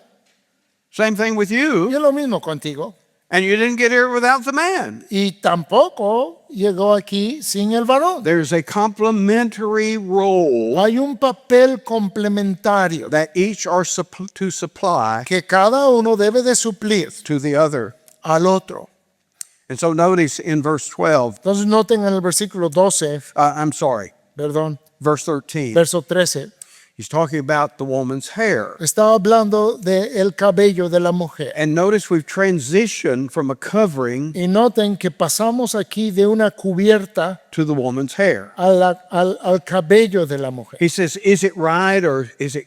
S1: Same thing with
S2: Y
S1: you.
S2: es lo mismo contigo.
S1: And you didn't get here without the man.
S2: Y tampoco llegó aquí sin el varón.
S1: There's a complementary role
S2: Hay un papel complementario
S1: that each are to supply
S2: que cada uno debe de suplir
S1: to the other.
S2: al otro.
S1: And so notice in verse 12,
S2: Entonces noten en el versículo 12,
S1: verse 13,
S2: verso 13,
S1: he's talking about the woman's hair.
S2: está hablando del cabello de la mujer.
S1: And notice we've transitioned from a covering
S2: Y noten que pasamos aquí de una cubierta
S1: to the woman's hair.
S2: al cabello de la mujer.
S1: He says, is it right or is it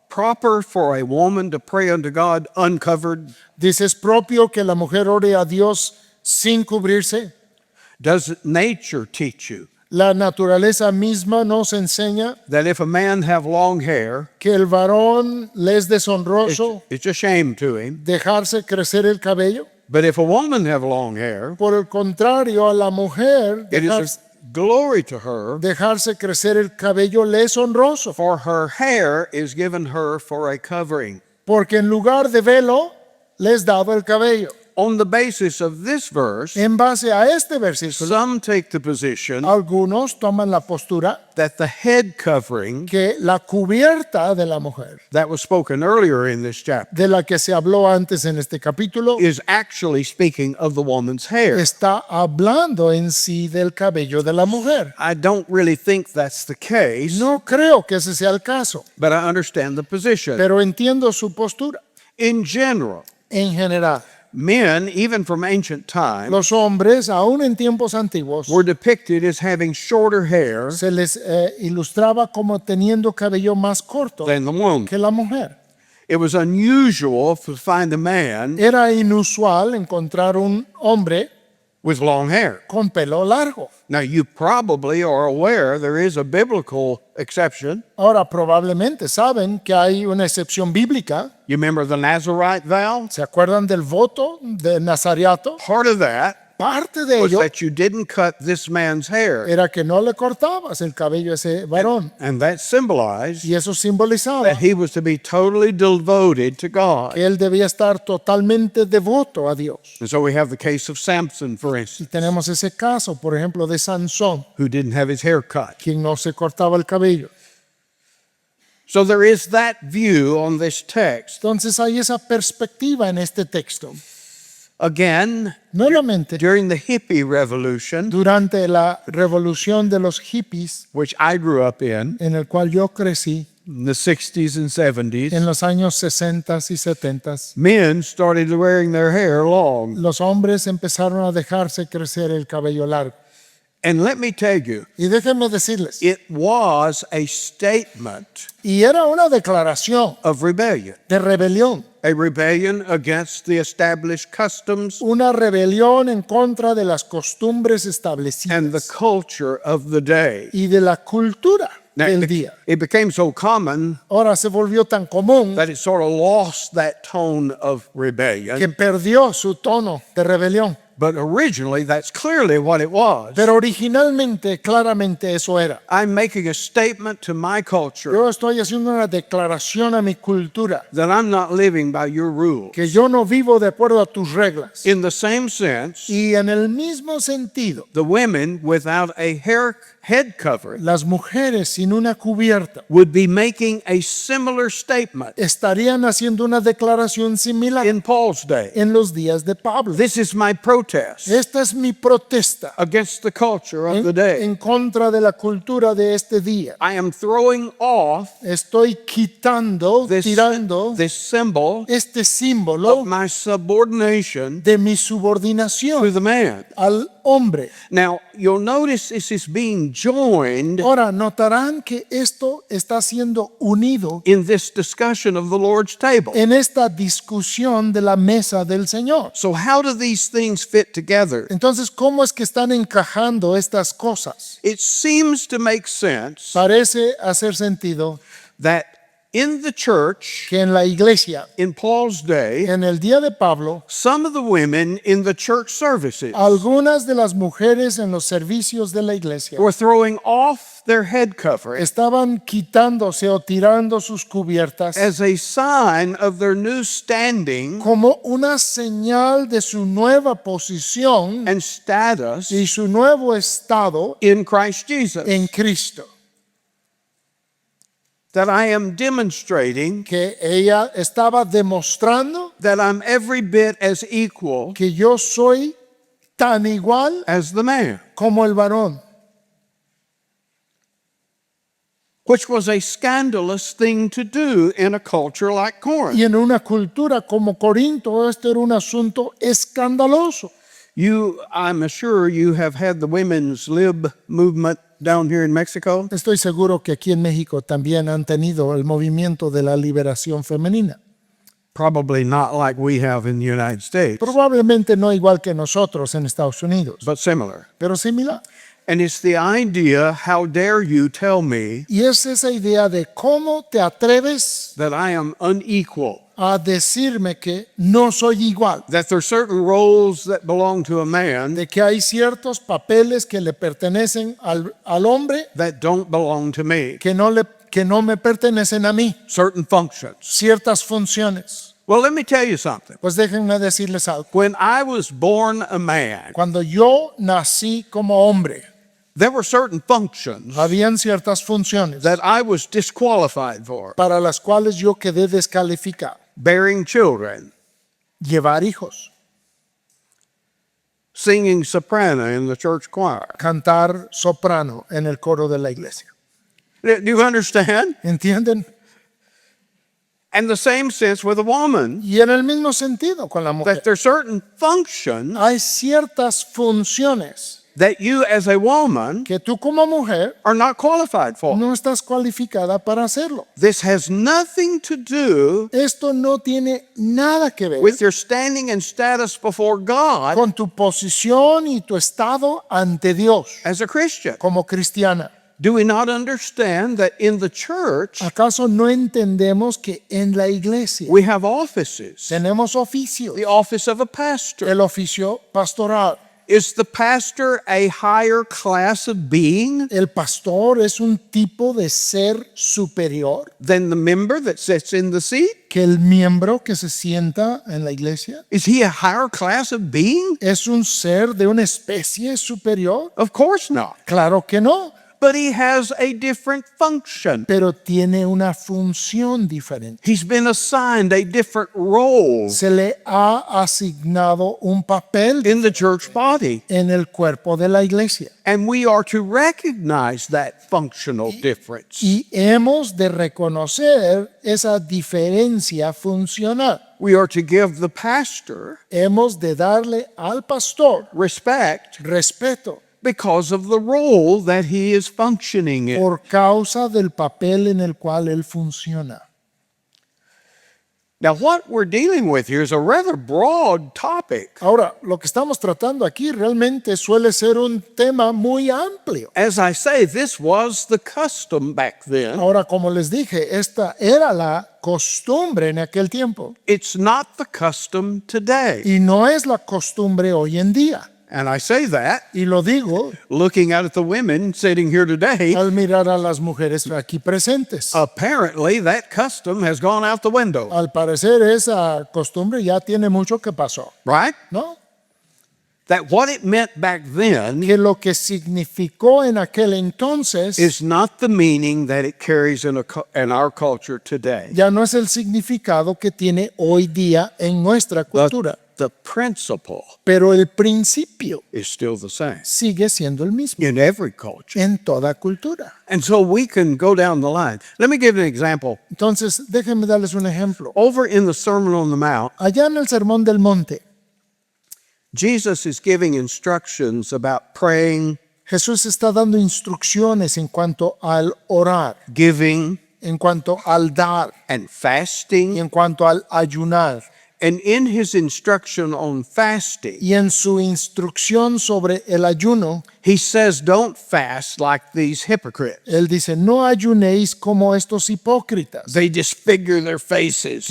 S1: proper for a woman to pray unto God uncovered?
S2: Dice, ¿es propio que la mujer ore a Dios sin cubrirse?
S1: Does nature teach you
S2: La naturaleza misma nos enseña
S1: that if a man have long hair,
S2: que el varón le es deshonroso
S1: it's a shame to him.
S2: dejarse crecer el cabello.
S1: But if a woman have long hair,
S2: Por el contrario, a la mujer
S1: it is a glory to her,
S2: dejarse crecer el cabello le es honroso,
S1: for her hair is given her for a covering.
S2: porque en lugar de velo le es dado el cabello.
S1: On the basis of this verse,
S2: En base a este versículo,
S1: some take the position
S2: algunos toman la postura
S1: that the head covering
S2: que la cubierta de la mujer,
S1: that was spoken earlier in this chapter
S2: de la que se habló antes en este capítulo,
S1: is actually speaking of the woman's hair.
S2: está hablando en sí del cabello de la mujer.
S1: I don't really think that's the case,
S2: No creo que ese sea el caso,
S1: but I understand the position.
S2: pero entiendo su postura.
S1: In general,
S2: En general,
S1: men, even from ancient times,
S2: los hombres, aún en tiempos antiguos,
S1: were depicted as having shorter hair
S2: se les ilustraba como teniendo cabello más corto
S1: than the woman.
S2: que la mujer.
S1: It was unusual to find a man
S2: Era inusual encontrar un hombre
S1: with long hair.
S2: con pelo largo.
S1: Now, you probably are aware there is a biblical exception.
S2: Ahora, probablemente saben que hay una excepción bíblica.
S1: You remember the Nazarite vow?
S2: ¿Se acuerdan del voto de Nazariato?
S1: Part of that
S2: Parte de
S1: was
S2: ello
S1: that you didn't cut this man's hair.
S2: era que no le cortabas el cabello a ese varón.
S1: And that symbolized
S2: Y eso simbolizaba
S1: that he was to be totally devoted to God.
S2: que él debía estar totalmente devoto a Dios.
S1: And so we have the case of Samson, for
S2: Y
S1: instance,
S2: tenemos ese caso, por ejemplo, de Sansón,
S1: who didn't have his hair cut.
S2: quien no se cortaba el cabello.
S1: So there is that view on this text.
S2: Entonces hay esa perspectiva en este texto.
S1: Again,
S2: Nuevamente,
S1: during the hippie revolution,
S2: durante la revolución de los hippies,
S1: which I grew up in
S2: en el cual yo crecí
S1: the 60s and
S2: en
S1: 70s,
S2: los años 60 y 70,
S1: men started wearing their hair long.
S2: los hombres empezaron a dejarse crecer el cabello largo.
S1: And let me tell you,
S2: Y déjenme decirles,
S1: it was a statement
S2: y era una declaración
S1: of rebellion,
S2: de rebelión,
S1: a rebellion against the established customs
S2: una rebelión en contra de las costumbres establecidas
S1: and the culture of the day.
S2: y de la cultura
S1: Now,
S2: del día.
S1: it became so common
S2: Ahora se volvió tan común
S1: that it sort of lost that tone of
S2: que
S1: rebellion.
S2: perdió su tono de rebelión.
S1: But originally, that's clearly what it was.
S2: Pero originalmente, claramente eso era.
S1: I'm making a statement to my culture
S2: Yo estoy haciendo una declaración a mi cultura,
S1: that I'm not living by your rules.
S2: que yo no vivo de acuerdo a tus reglas.
S1: In the same sense,
S2: Y en el mismo sentido,
S1: the women without a head covering
S2: las mujeres sin una cubierta
S1: would be making a similar statement
S2: estarían haciendo una declaración similar
S1: in Paul's day.
S2: en los días de Pablo.
S1: This is my protest
S2: Esta es mi protesta
S1: against the culture of the day.
S2: en contra de la cultura de este día.
S1: I am throwing off
S2: Estoy quitando, tirando
S1: this symbol
S2: este símbolo
S1: of my subordination
S2: de mi
S1: to
S2: subordinación
S1: the man.
S2: al hombre.
S1: Now, you'll notice this is being joined
S2: Ahora, notarán que esto está siendo unido
S1: in this discussion of the Lord's table.
S2: en esta discusión de la mesa del Señor.
S1: So, how do these things fit together?
S2: Entonces, ¿cómo es que están encajando estas cosas?
S1: It seems to make sense
S2: Parece hacer sentido
S1: that in the church,
S2: que en la iglesia,
S1: in Paul's day,
S2: en el día de Pablo,
S1: some of the women in the church services
S2: algunas de las mujeres en los servicios de la iglesia
S1: were throwing off their head covering
S2: estaban quitándose o tirando sus cubiertas
S1: as a sign of their new standing
S2: como una señal de su nueva posición
S1: and status
S2: y su nuevo estado
S1: in Christ Jesus.
S2: en Cristo.
S1: That I am demonstrating
S2: Que ella estaba demostrando
S1: that I'm every bit as equal
S2: que yo soy tan igual
S1: as the man,
S2: como el varón,
S1: which was a scandalous thing to do in a culture like Corinth.
S2: y en una cultura como Corinto esto era un asunto escandaloso.
S1: I'm sure you have had the women's lib movement down here in Mexico.
S2: Estoy seguro que aquí en México también han tenido el movimiento de la liberación femenina.
S1: Probably not like we have in the United States,
S2: Probablemente no igual que nosotros en Estados Unidos,
S1: but similar.
S2: pero similar.
S1: And it's the idea, how dare you tell me
S2: Y es esa idea de cómo te atreves
S1: that I am unequal,
S2: a decirme que no soy igual,
S1: that there are certain roles that belong to a man
S2: de que hay ciertos papeles que le pertenecen al hombre
S1: that don't belong to me,
S2: que no me pertenecen a mí,
S1: certain functions.
S2: ciertas funciones.
S1: Well, let me tell you something.
S2: Pues déjenme decirles algo.
S1: When I was born a man,
S2: Cuando yo nací como hombre,
S1: there were certain functions
S2: habían ciertas funciones
S1: that I was disqualified for.
S2: para las cuales yo quedé descalificado.
S1: Bearing children,
S2: Llevar hijos,
S1: singing soprano in the church choir.
S2: cantar soprano en el coro de la iglesia.
S1: Do you understand?
S2: ¿Entienden?
S1: And the same sense with a woman,
S2: Y en el mismo sentido con la mujer.
S1: that there are certain functions
S2: Hay ciertas funciones
S1: that you as a woman
S2: que tú como mujer
S1: are not qualified for.
S2: no estás cualificada para hacerlo.
S1: This has nothing to do
S2: Esto no tiene nada que ver
S1: with your standing and status before God
S2: con tu posición y tu estado ante Dios
S1: as a Christian.
S2: como cristiana.
S1: Do we not understand that in the church
S2: ¿Acaso no entendemos que en la iglesia
S1: we have offices?
S2: tenemos oficios?
S1: The office of a pastor.
S2: El oficio pastoral.
S1: Is the pastor a higher class of being
S2: El pastor es un tipo de ser superior
S1: than the member that sits in the seat?
S2: que el miembro que se sienta en la iglesia.
S1: Is he a higher class of being?
S2: ¿Es un ser de una especie superior?
S1: Of course not.
S2: Claro que no,
S1: But he has a different function.
S2: pero tiene una función diferente.
S1: He's been assigned a different role
S2: Se le ha asignado un papel
S1: in the church body.
S2: en el cuerpo de la iglesia.
S1: And we are to recognize that functional difference.
S2: Y hemos de reconocer esa diferencia funcional.
S1: We are to give the pastor
S2: Hemos de darle al pastor
S1: respect
S2: respeto
S1: because of the role that he is functioning in.
S2: por causa del papel en el cual él funciona.
S1: Now, what we're dealing with here is a rather broad topic.
S2: Ahora, lo que estamos tratando aquí realmente suele ser un tema muy amplio.
S1: As I say, this was the custom back then.
S2: Ahora, como les dije, esta era la costumbre en aquel tiempo
S1: It's not the custom today.
S2: y no es la costumbre hoy en día.
S1: And I say that
S2: Y lo digo
S1: looking out at the women sitting here today.
S2: al mirar a las mujeres aquí presentes.
S1: Apparently, that custom has gone out the window,
S2: Al parecer esa costumbre ya tiene mucho que pasó,
S1: right?
S2: ¿no?
S1: That what it meant back then
S2: Que lo que significó en aquel entonces
S1: is not the meaning that it carries in our culture today.
S2: ya no es el significado que tiene hoy día en nuestra cultura,
S1: The principle
S2: pero el principio
S1: is still the same
S2: sigue siendo el mismo
S1: in every culture.
S2: en toda cultura.
S1: And so we can go down the line. Let me give an example.
S2: Entonces, déjenme darles un ejemplo.
S1: Over in the Sermon on the Mount,
S2: Allá en el Sermón del Monte,
S1: Jesus is giving instructions about praying,
S2: Jesús está dando instrucciones en cuanto al orar,
S1: giving,
S2: en cuanto al dar
S1: and
S2: y
S1: fasting.
S2: en cuanto al ayunar.
S1: And in his instruction on fasting,
S2: Y en su instrucción sobre el ayuno,
S1: he says, don't fast like these hypocrites.
S2: él dice, no ayunéis como estos hipócritas
S1: They disfigure their faces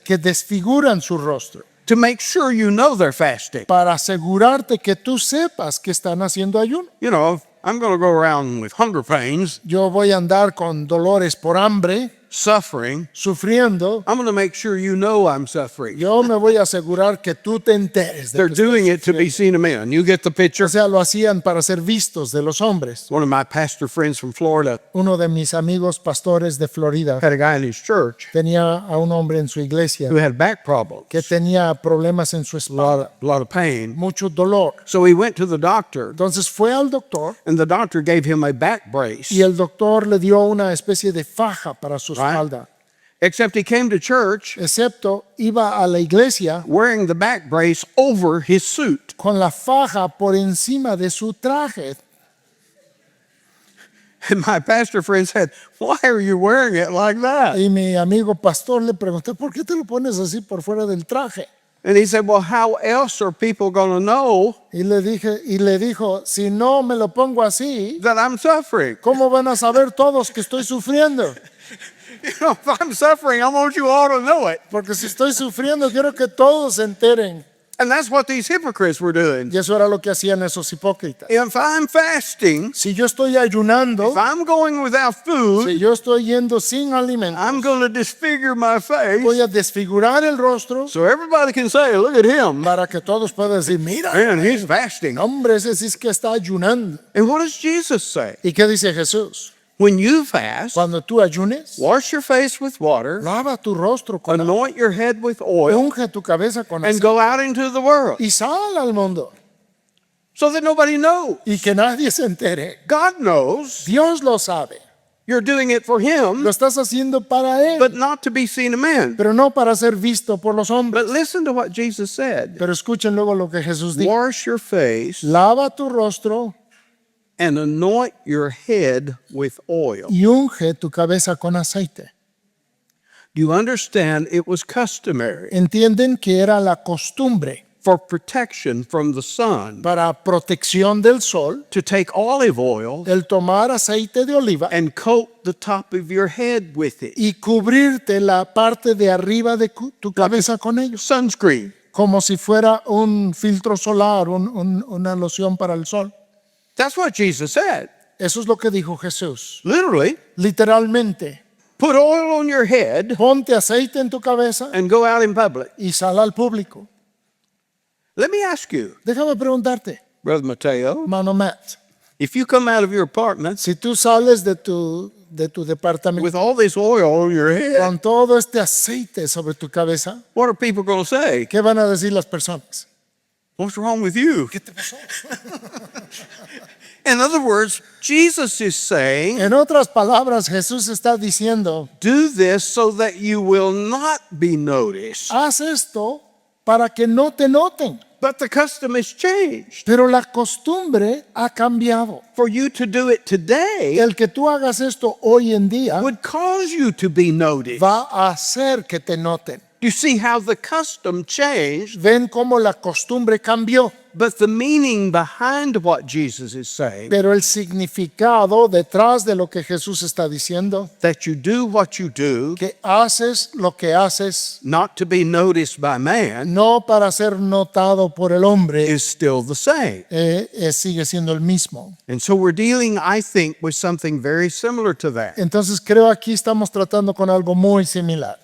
S2: que desfiguran su rostro,
S1: to make sure you know they're fasting.
S2: para asegurarte que tú sepas que están haciendo ayuno.
S1: You know, I'm going to go around with hunger pains,
S2: Yo voy a andar con dolores por hambre,
S1: suffering.
S2: sufriendo.
S1: I'm going to make sure you know I'm suffering.
S2: Yo me voy a asegurar que tú te enteres de
S1: They're
S2: que estoy
S1: doing it to be seen of men. You get the picture?
S2: O sea, lo hacían para ser vistos de los hombres.
S1: One of my pastor friends from Florida
S2: Uno de mis amigos pastores de Florida
S1: had a guy in his church
S2: tenía a un hombre en su iglesia
S1: who had back problems,
S2: que tenía problemas en su espalda,
S1: a lot of pain.
S2: mucho dolor.
S1: So he went to the doctor,
S2: Entonces fue al doctor
S1: and the doctor gave him a back brace.
S2: y el doctor le dio una especie de faja para su
S1: Right.
S2: espalda.
S1: Except he came to church
S2: Excepto iba a la iglesia
S1: wearing the back brace over his suit.
S2: con la faja por encima de su traje.
S1: And my pastor friend said, why are you wearing it like that?
S2: Y mi amigo pastor le pregunté, ¿por qué te lo pones así por fuera del traje?
S1: And he said, well, how else are people going to know
S2: Y le dijo, si no me lo pongo así,
S1: that I'm suffering?
S2: ¿cómo van a saber todos que estoy sufriendo?
S1: You know, if I'm suffering, I want you all to know it.
S2: Porque si estoy sufriendo, quiero que todos se enteren.
S1: And that's what these hypocrites were doing.
S2: Y eso era lo que hacían esos hipócritas.
S1: If I'm fasting,
S2: Si yo estoy ayunando,
S1: if I'm going without food,
S2: si yo estoy yendo sin alimento,
S1: I'm going to disfigure my face
S2: voy a desfigurar el rostro
S1: so everybody can say, look at him.
S2: para que todos puedan decir, mira,
S1: Man, he's fasting.
S2: hombre, ese sí es que está ayunando.
S1: And what does Jesus say?
S2: ¿Y qué dice Jesús?
S1: When you fast,
S2: Cuando tú ayunes,
S1: wash your face with water,
S2: lava tu rostro con agua,
S1: anoint your head with oil,
S2: unge tu cabeza con
S1: and
S2: aceite
S1: go out into the world
S2: y sal al mundo
S1: so that nobody knows.
S2: y que nadie se entere.
S1: God knows
S2: Dios lo sabe.
S1: you're doing it for him,
S2: Lo estás haciendo para Él,
S1: but not to be seen of men.
S2: pero no para ser visto por los hombres.
S1: But listen to what Jesus said.
S2: Pero escuchen luego lo que Jesús dijo.
S1: Wash your face
S2: Lava tu rostro
S1: and anoint your head with oil.
S2: y unge tu cabeza con aceite.
S1: Do you understand? It was customary
S2: Entienden que era la costumbre
S1: for protection from the sun
S2: para protección del sol
S1: to take olive oil
S2: el tomar aceite de oliva
S1: and coat the top of your head with it.
S2: y cubrirte la parte de arriba de tu cabeza con ellos,
S1: Sunscreen.
S2: como si fuera un filtro solar, una loción para el sol.
S1: That's what Jesus said.
S2: Eso es lo que dijo Jesús.
S1: Literally,
S2: Literalmente,
S1: put oil on your head
S2: ponte aceite en tu cabeza
S1: and go out in public.
S2: y sal al público.
S1: Let me ask you,
S2: Déjame preguntarte,
S1: Brother Mateo,
S2: mano Matt,
S1: if you come out of your apartment
S2: si tú sales de tu departamento
S1: with all this oil on your head,
S2: con todo este aceite sobre tu cabeza,
S1: what are people going to say?
S2: ¿qué van a decir las personas?
S1: What's wrong with you?
S2: ¿Qué te pasó?
S1: In other words, Jesus is saying,
S2: En otras palabras, Jesús está diciendo,
S1: do this so that you will not be noticed.
S2: haz esto para que no te noten.
S1: But the custom has changed.
S2: Pero la costumbre ha cambiado.
S1: For you to do it today
S2: El que tú hagas esto hoy en día
S1: would cause you to be noticed.
S2: va a hacer que te noten.
S1: You see how the custom changed,
S2: Ven cómo la costumbre cambió,
S1: but the meaning behind what Jesus is saying,
S2: pero el significado detrás de lo que Jesús está diciendo,
S1: that you do what you do,
S2: que haces lo que haces,
S1: not to be noticed by man,
S2: no para ser notado por el hombre,
S1: is still the same.
S2: sigue siendo el mismo.
S1: And so we're dealing, I think, with something very similar to that.
S2: Entonces creo aquí estamos tratando con algo muy similar.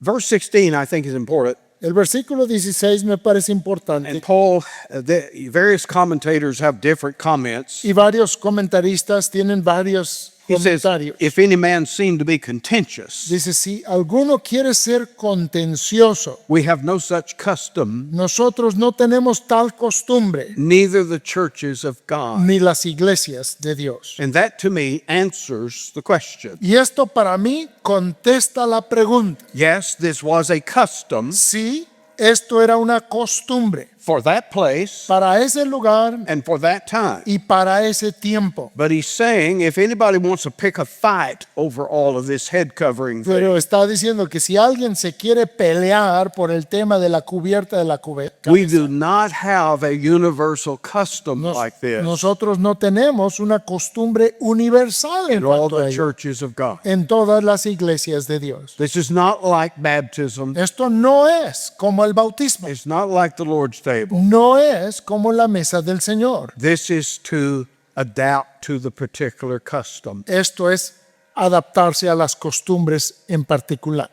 S1: Verse 16, I think, is important.
S2: El versículo 16 me parece importante
S1: And Paul, the various commentators have different comments.
S2: y varios comentaristas tienen varios
S1: He says,
S2: comentarios.
S1: if any man seem to be contentious,
S2: Dice, si alguno quiere ser contencioso,
S1: we have no such custom,
S2: nosotros no tenemos tal costumbre,
S1: neither the churches of God.
S2: ni las iglesias de Dios.
S1: And that to me answers the question.
S2: Y esto para mí contesta la pregunta.
S1: Yes, this was a custom
S2: Sí, esto era una costumbre
S1: for that place
S2: para ese lugar
S1: and for that time.
S2: y para ese tiempo.
S1: But he's saying if anybody wants to pick a fight over all of this head covering thing,
S2: Pero está diciendo que si alguien se quiere pelear por el tema de la cubierta de la cubierta,
S1: we do not have a universal custom like this
S2: nosotros no tenemos una costumbre universal en
S1: in all
S2: cuanto a
S1: the
S2: ello,
S1: churches of God.
S2: en todas las iglesias de Dios.
S1: This is not like baptism.
S2: Esto no es como el bautismo,
S1: It's not like the Lord's table.
S2: no es como la mesa del Señor.
S1: This is to adapt to the particular custom.
S2: Esto es adaptarse a las costumbres en particular.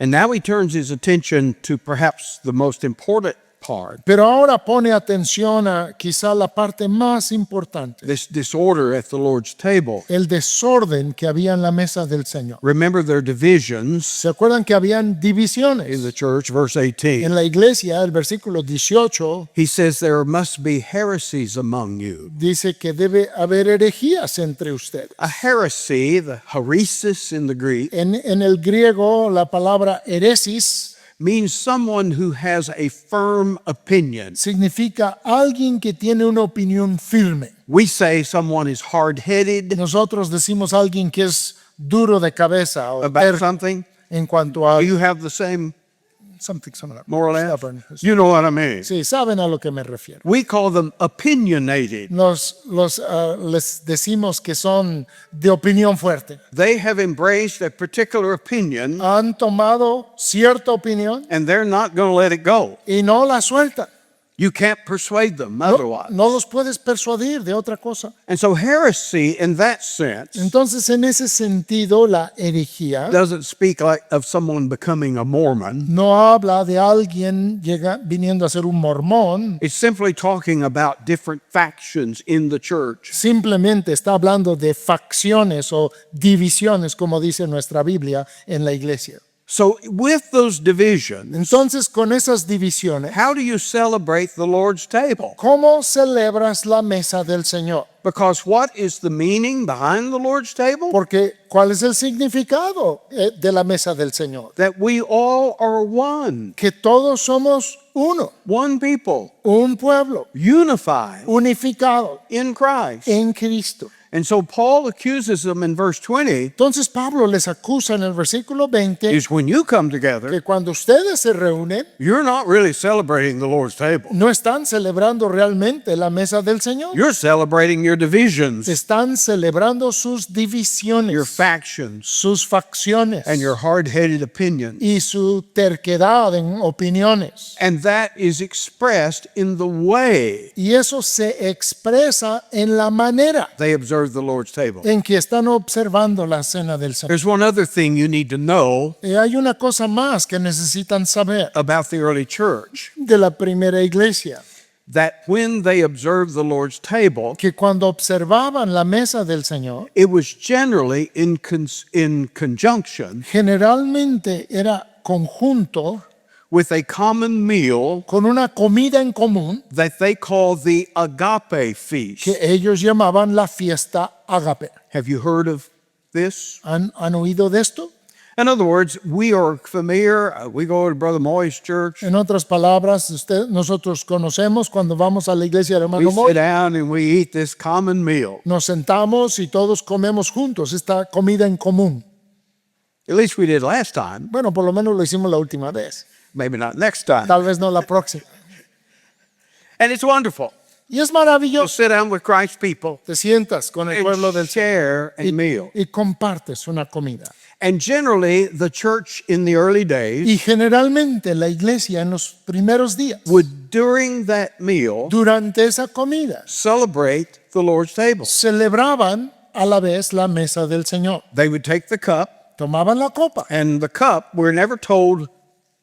S1: And now he turns his attention to perhaps the most important part,
S2: Pero ahora pone atención a quizá la parte más importante,
S1: this disorder at the Lord's table.
S2: el desorden que había en la mesa del Señor.
S1: Remember their divisions
S2: ¿Se acuerdan que habían
S1: in
S2: divisiones?
S1: the church, verse 18.
S2: En la iglesia, el versículo 18
S1: He says there must be heresies among you.
S2: dice que debe haber herejías entre ustedes.
S1: A heresy, the heresis in the Greek,
S2: En el griego, la palabra heresis
S1: means someone who has a firm opinion.
S2: significa alguien que tiene una opinión firme.
S1: We say someone is hard-headed
S2: Nosotros decimos alguien que es duro de cabeza o
S1: about something.
S2: en cuanto a...
S1: Do you have the same
S2: something similar.
S1: more or less.
S2: Stubborn.
S1: You know what I mean.
S2: Sí, saben a lo que me refiero.
S1: We call them opinionated.
S2: Les decimos que son de opinión fuerte.
S1: They have embraced a particular opinion
S2: Han tomado cierta opinión
S1: and they're not going to let it go.
S2: y no la sueltan.
S1: You can't persuade them
S2: No,
S1: otherwise.
S2: no los puedes persuadir de otra cosa.
S1: And so heresy in that sense
S2: Entonces, en ese sentido, la herejía
S1: doesn't speak like of someone becoming a Mormon.
S2: no habla de alguien viniendo a ser un mormón.
S1: It's simply talking about different factions in the church.
S2: Simplemente está hablando de facciones o divisiones, como dice nuestra Biblia en la iglesia.
S1: So with those divisions,
S2: Entonces, con esas divisiones,
S1: how do you celebrate the Lord's table?
S2: ¿cómo celebras la mesa del Señor?
S1: Because what is the meaning behind the Lord's table?
S2: Porque, ¿cuál es el significado de la mesa del Señor?
S1: That we all are one,
S2: Que todos somos uno,
S1: one people,
S2: un pueblo,
S1: unified
S2: unificado
S1: in Christ.
S2: en Cristo.
S1: And so Paul accuses them in verse 20
S2: Entonces Pablo les acusa en el versículo 20
S1: is when you come together,
S2: que cuando ustedes se reúnen,
S1: you're not really celebrating the Lord's table.
S2: no están celebrando realmente la mesa del Señor.
S1: You're celebrating your divisions,
S2: Están celebrando sus
S1: your
S2: divisiones,
S1: factions,
S2: sus facciones
S1: and your hard-headed opinions.
S2: y su terquedad en opiniones.
S1: And that is expressed in the way
S2: Y eso se expresa en la manera
S1: they observe the Lord's table.
S2: en que están observando la cena del Señor.
S1: There's one other thing you need to know
S2: Y hay una cosa más que necesitan saber
S1: about the early church,
S2: de la primera iglesia,
S1: that when they observed the Lord's table,
S2: que cuando observaban la mesa del Señor,
S1: it was generally in conjunction
S2: generalmente era conjunto
S1: with a common meal
S2: con una comida en común
S1: that they call the agape feast.
S2: que ellos llamaban la fiesta ágape.
S1: Have you heard of this?
S2: ¿Han oído de esto?
S1: In other words, we are familiar. We go to Brother Moy's church.
S2: En otras palabras, nosotros conocemos cuando vamos a la iglesia del
S1: We
S2: hermano
S1: sit
S2: Moy,
S1: down and we eat this common meal.
S2: nos sentamos y todos comemos juntos esta comida en común.
S1: At least we did last time.
S2: Bueno, por lo menos lo hicimos la última vez,
S1: Maybe not next time.
S2: tal vez no la próxima.
S1: And it's wonderful.
S2: Y es
S1: You'll
S2: maravilloso.
S1: sit down with Christ's people
S2: Te sientas con el pueblo
S1: and
S2: del
S1: share a meal.
S2: y compartes una comida.
S1: And generally, the church in the early days
S2: Y generalmente la iglesia en los primeros días,
S1: would, during that meal,
S2: durante esa comida,
S1: celebrate the Lord's table.
S2: celebraban a la vez la mesa del Señor.
S1: They would take the cup,
S2: Tomaban la copa.
S1: and the cup, we're never told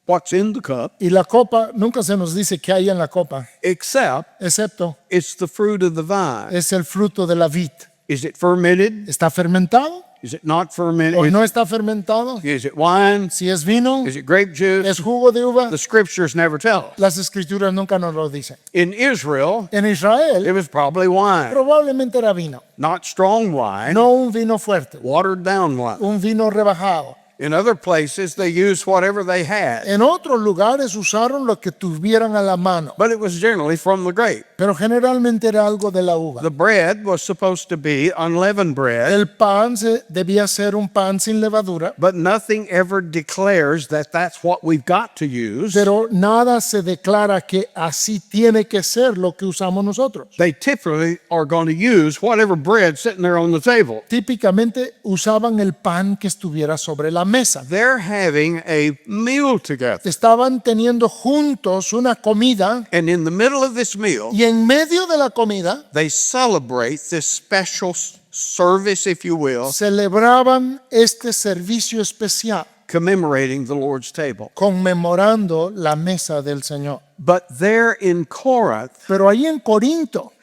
S1: what's in the cup,
S2: Y la copa, nunca se nos dice qué hay en la copa,
S1: except
S2: excepto
S1: it's the fruit of the vine.
S2: es el fruto de la vid.
S1: Is it fermented?
S2: ¿Está fermentado
S1: Is it not fermented?
S2: o no está fermentado?
S1: Is it wine?
S2: Si es vino,
S1: Is it grape juice?
S2: es jugo de uva.
S1: The scriptures never tell us.
S2: Las escrituras nunca nos lo dicen.
S1: In Israel,
S2: En
S1: it
S2: Israel
S1: was probably wine,
S2: probablemente era vino,
S1: not strong wine,
S2: no un vino fuerte,
S1: watered down wine.
S2: un vino rebajado.
S1: In other places, they used whatever they had,
S2: En otros lugares usaron lo que tuvieran a la mano,
S1: but it was generally from the grape.
S2: pero generalmente era algo de la uva.
S1: The bread was supposed to be unleavened bread,
S2: El pan debía ser un pan sin levadura,
S1: but nothing ever declares that that's what we've got to use.
S2: pero nada se declara que así tiene que ser lo que usamos nosotros.
S1: They typically are going to use whatever bread sitting there on the table.
S2: Típicamente usaban el pan que estuviera sobre la mesa.
S1: They're having a meal together.
S2: Estaban teniendo juntos una comida
S1: And in the middle of this meal,
S2: y en medio de la comida
S1: they celebrate this special service, if you will,
S2: celebraban este servicio especial,
S1: commemorating the Lord's table.
S2: conmemorando la mesa del Señor.
S1: But there in Corinth,
S2: Pero ahí en Corinto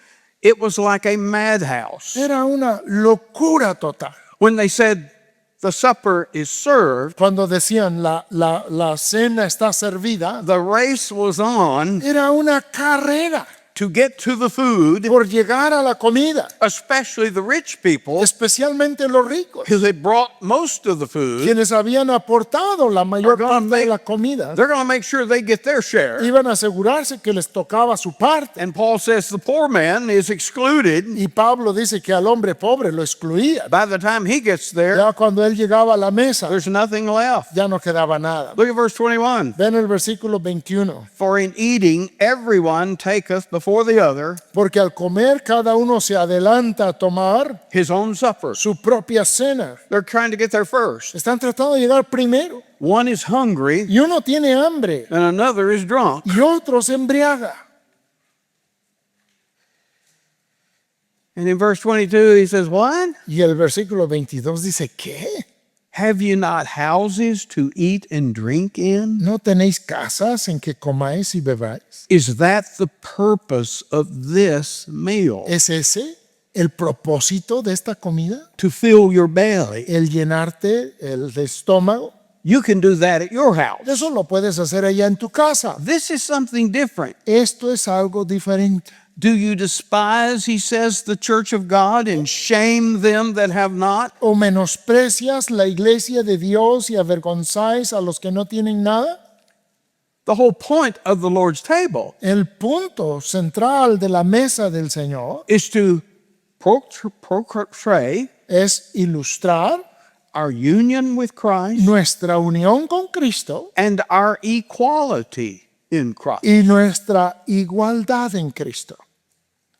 S1: it was like a madhouse.
S2: era una locura total.
S1: When they said the supper is served,
S2: Cuando decían la cena está servida,
S1: the race was on
S2: era una carrera
S1: to get to the food,
S2: por llegar a la comida,
S1: especially the rich people
S2: especialmente los ricos,
S1: who had brought most of the food.
S2: quienes habían aportado la mayor
S1: They're gonna
S2: parte de
S1: make-
S2: la comida,
S1: They're going to make sure they get their share.
S2: iban a asegurarse que les tocaba su parte.
S1: And Paul says the poor man is excluded
S2: Y Pablo dice que al hombre pobre lo excluía.
S1: by the time he gets there.
S2: Ya cuando él llegaba a la mesa,
S1: There's nothing left.
S2: ya no quedaba nada.
S1: Look at verse 21.
S2: Ven el versículo 21.
S1: For in eating everyone taketh before the other
S2: Porque al comer cada uno se adelanta a tomar
S1: his own supper.
S2: su propia cena.
S1: They're trying to get there first.
S2: Están tratando de llegar primero.
S1: One is hungry
S2: Y uno tiene hambre
S1: and another is drunk.
S2: y otro se embriaga.
S1: And in verse 22 he says, what?
S2: Y el versículo 22 dice, ¿qué?
S1: Have you not houses to eat and drink in?
S2: ¿No tenéis casas en que comáis y bebáis?
S1: Is that the purpose of this meal?
S2: ¿Es ese el propósito de esta comida?
S1: To fill your belly.
S2: ¿El llenarte el estómago?
S1: You can do that at your house.
S2: Eso lo puedes hacer allá en tu casa.
S1: This is something different.
S2: Esto es algo diferente.
S1: Do you despise, he says, the church of God and shame them that have not?
S2: ¿O menosprecias la iglesia de Dios y avergonzáis a los que no tienen nada?
S1: The whole point of the Lord's table
S2: El punto central de la mesa del Señor
S1: is to portray
S2: es ilustrar
S1: our union with Christ
S2: nuestra unión con Cristo
S1: and our equality in Christ.
S2: y nuestra igualdad en Cristo.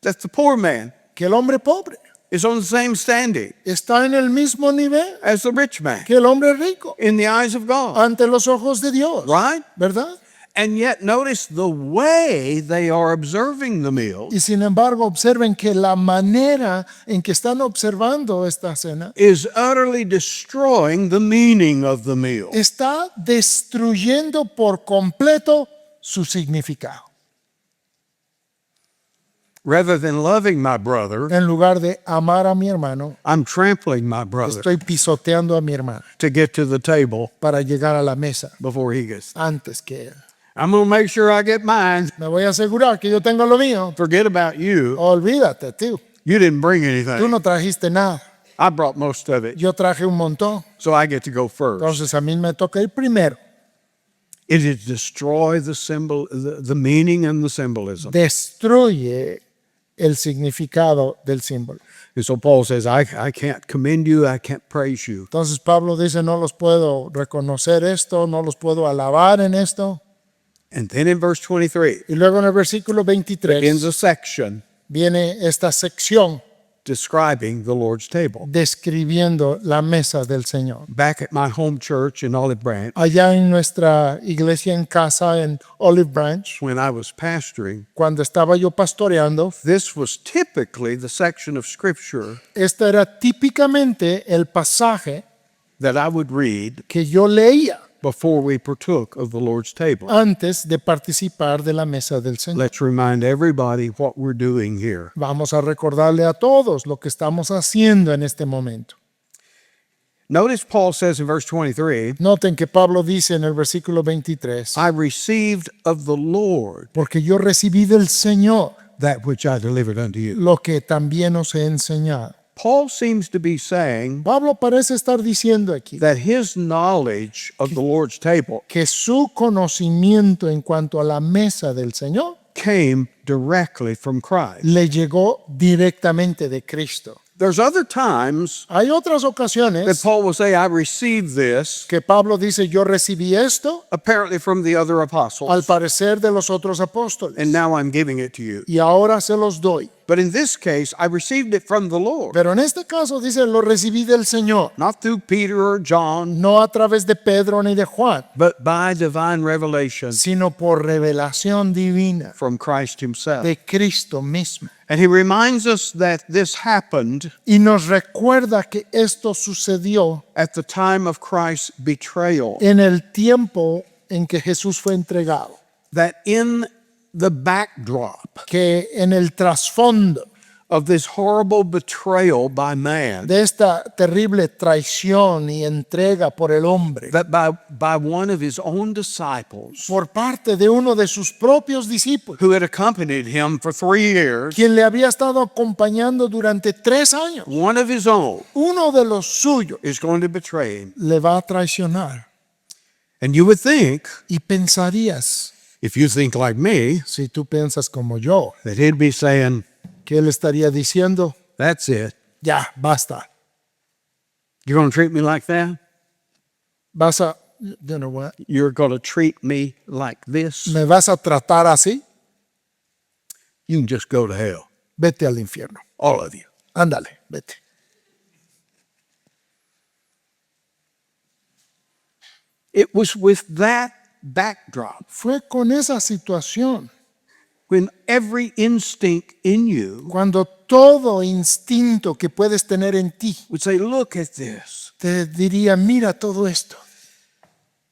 S1: That the poor man
S2: Que el hombre pobre
S1: is on the same standing
S2: está en el mismo nivel
S1: as the rich man
S2: que el hombre rico
S1: in the eyes of God.
S2: ante los ojos de Dios.
S1: Right?
S2: ¿Verdad?
S1: And yet notice the way they are observing the meal
S2: Y sin embargo, observen que la manera en que están observando esta cena
S1: is utterly destroying the meaning of the meal.
S2: está destruyendo por completo su significado.
S1: Rather than loving my brother,
S2: En lugar de amar a mi hermano,
S1: I'm trampling my brother
S2: estoy pisoteando a mi hermano
S1: to get to the table
S2: para llegar a la mesa
S1: before he gets there.
S2: antes que él.
S1: I'm going to make sure I get mine.
S2: Me voy a asegurar que yo tengo lo mío.
S1: Forget about you.
S2: Olvídate, tú.
S1: You didn't bring
S2: Tú
S1: anything.
S2: no trajiste nada.
S1: I brought most of it,
S2: Yo traje un montón.
S1: so I get to go first.
S2: Entonces a mí me toca ir primero.
S1: It is destroy the symbol, the meaning and the symbolism.
S2: Destruye el significado del símbolo.
S1: And so Paul says, I can't commend you, I can't praise you.
S2: Entonces Pablo dice, no los puedo reconocer esto, no los puedo alabar en esto.
S1: And then in verse 23,
S2: Y luego en el versículo
S1: in
S2: 23
S1: the section
S2: viene esta sección
S1: describing the Lord's table.
S2: describiendo la mesa del Señor.
S1: Back at my home church in Olive Branch,
S2: Allá en nuestra iglesia en casa en Olive Branch,
S1: when I was pastoring,
S2: cuando estaba yo pastoreando,
S1: this was typically the section of Scripture
S2: este era típicamente el pasaje
S1: that I would read
S2: que yo leía
S1: before we partook of the Lord's table.
S2: antes de participar de la mesa del Señor.
S1: Let's remind everybody what we're doing here.
S2: Vamos a recordarle a todos lo que estamos haciendo en este momento.
S1: Notice Paul says in verse 23,
S2: Noten que Pablo dice en el versículo 23,
S1: I received of the Lord
S2: porque yo recibí del Señor
S1: that which I delivered unto you.
S2: lo que también os he enseñado.
S1: Paul seems to be saying
S2: Pablo parece estar diciendo aquí
S1: that his knowledge of the Lord's table
S2: que su conocimiento en cuanto a la mesa del Señor
S1: came directly from Christ.
S2: le llegó directamente de Cristo.
S1: There's other times
S2: Hay otras
S1: that
S2: ocasiones
S1: Paul will say, I received this,
S2: que Pablo dice, yo recibí esto
S1: apparently from the other
S2: al
S1: apostles,
S2: parecer de los otros apóstoles
S1: and now I'm giving it to you.
S2: y ahora se los doy.
S1: But in this case, I received it from the Lord,
S2: Pero en este caso dice, lo recibí del Señor,
S1: not through Peter or John,
S2: no a través de Pedro ni de Juan,
S1: but by divine revelation
S2: sino por revelación divina
S1: from Christ himself.
S2: de Cristo mismo.
S1: And he reminds us that this happened
S2: Y nos recuerda que esto sucedió
S1: at the time of Christ's betrayal,
S2: en el tiempo en que Jesús fue entregado,
S1: that in the backdrop
S2: que en el trasfondo
S1: of this horrible betrayal by man,
S2: de esta terrible traición y entrega por el hombre,
S1: that by one of his own disciples
S2: por parte de uno de sus propios discípulos,
S1: who had accompanied him for 3 years,
S2: quien le había estado acompañando durante 3 años,
S1: one of his own
S2: uno de los suyos
S1: is going to betray him.
S2: le va a traicionar.
S1: And you would think,
S2: Y pensarías,
S1: if you think like me,
S2: si tú piensas como yo,
S1: that he'd be saying,
S2: que él estaría diciendo,
S1: that's it.
S2: ya, basta.
S1: You're going to treat me like that?
S2: Vas a, you know what?
S1: You're going to treat me like this?
S2: ¿Me vas a tratar así?
S1: You can just go to hell,
S2: Vete al infierno.
S1: all of you.
S2: Ándale, vete.
S1: It was with that backdrop,
S2: Fue con esa situación
S1: when every instinct in you
S2: cuando todo instinto que puedes tener en ti
S1: would say, look at this,
S2: te diría, mira todo esto,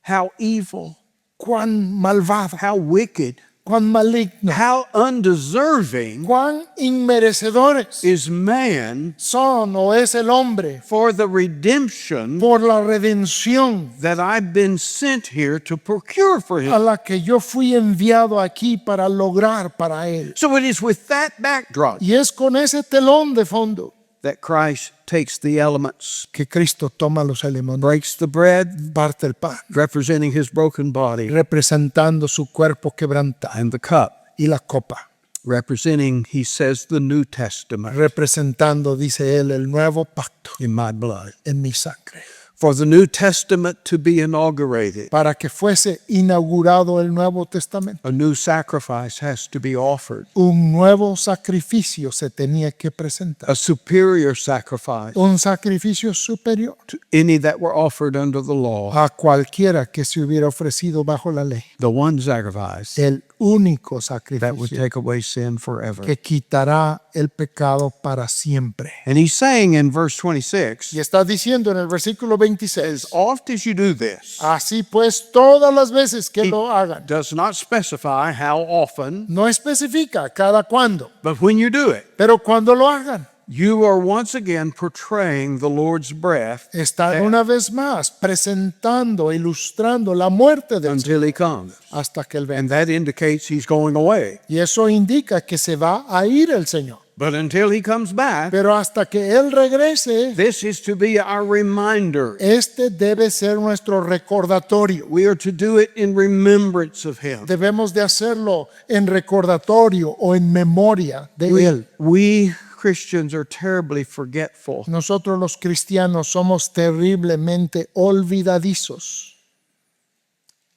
S1: how evil,
S2: cuán malvado,
S1: how wicked,
S2: cuán maligno,
S1: how undeserving
S2: cuán inmerecedores
S1: is man
S2: son o es el hombre
S1: for the redemption
S2: por la redención
S1: that I've been sent here to procure for
S2: a
S1: him.
S2: la que yo fui enviado aquí para lograr para él.
S1: So it is with that backdrop
S2: Y es con ese telón de fondo
S1: that Christ takes the elements,
S2: que Cristo toma los elementos,
S1: breaks the bread,
S2: parte el pan,
S1: representing his broken body,
S2: representando su cuerpo quebrantado,
S1: and the cup,
S2: y la copa,
S1: representing, he says, the New Testament
S2: representando, dice él, el nuevo pacto
S1: in my blood.
S2: en mi sangre.
S1: For the New Testament to be inaugurated,
S2: Para que fuese inaugurado el Nuevo Testamento,
S1: a new sacrifice has to be offered,
S2: un nuevo sacrificio se tenía que presentar,
S1: a superior sacrifice
S2: un sacrificio superior
S1: to any that were offered under the law.
S2: a cualquiera que se hubiera ofrecido bajo la ley.
S1: The one sacrifice
S2: El único
S1: that would
S2: sacrificio
S1: take away sin forever.
S2: que quitará el pecado para siempre.
S1: And he's saying in verse 26,
S2: Y está diciendo en el versículo 26,
S1: as oft as you do this,
S2: así pues todas las veces que lo hagan,
S1: does not specify how often,
S2: no especifica cada cuándo,
S1: but when you do it,
S2: pero cuando lo hagan,
S1: you are once again portraying the Lord's breath
S2: está una vez más presentando, ilustrando la muerte del Señor
S1: until he comes.
S2: hasta que Él venga.
S1: And that indicates he's going away.
S2: Y eso indica que se va a ir el Señor.
S1: But until he comes back,
S2: Pero hasta que Él regrese,
S1: this is to be our reminder.
S2: este debe ser nuestro recordatorio.
S1: We are to do it in remembrance of him.
S2: Debemos de hacerlo en recordatorio o en memoria de Él.
S1: We Christians are terribly forgetful.
S2: Nosotros los cristianos somos terriblemente olvidadizos.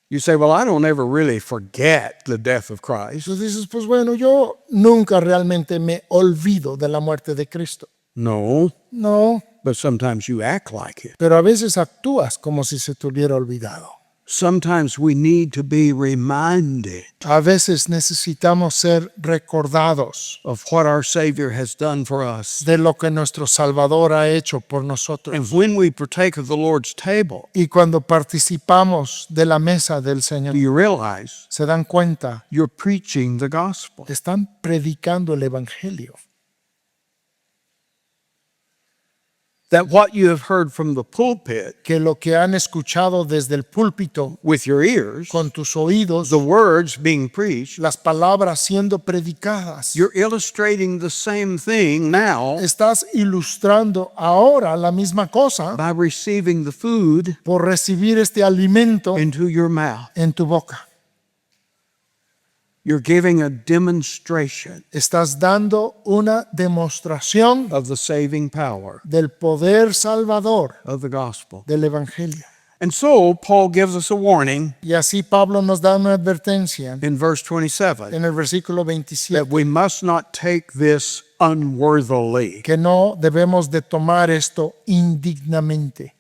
S1: You say, well, I don't ever really forget the death of Christ.
S2: Entonces dices, pues bueno, yo nunca realmente me olvido de la muerte de Cristo.
S1: No,
S2: No,
S1: but sometimes you act like it.
S2: pero a veces actúas como si se te hubiera olvidado.
S1: Sometimes we need to be reminded
S2: A veces necesitamos ser recordados
S1: of what our Savior has done for us.
S2: de lo que nuestro Salvador ha hecho por nosotros.
S1: And when we partake of the Lord's table,
S2: Y cuando participamos de la mesa del Señor,
S1: do you realize
S2: se dan cuenta,
S1: you're preaching the gospel?
S2: están predicando el Evangelio.
S1: That what you have heard from the pulpit
S2: Que lo que han escuchado desde el púlpito
S1: with your ears,
S2: con tus oídos,
S1: the words being preached,
S2: las palabras siendo predicadas,
S1: you're illustrating the same thing now
S2: estás ilustrando ahora la misma cosa
S1: by receiving the food
S2: por recibir este alimento
S1: into your mouth.
S2: en tu boca.
S1: You're giving a demonstration
S2: Estás dando una demostración
S1: of the saving power
S2: del poder salvador
S1: of the gospel.
S2: del Evangelio.
S1: And so Paul gives us a warning
S2: Y así Pablo nos da una advertencia
S1: in verse 27
S2: en el versículo
S1: that
S2: 27,
S1: we must not take this unworthily.
S2: que no debemos de tomar esto indignamente.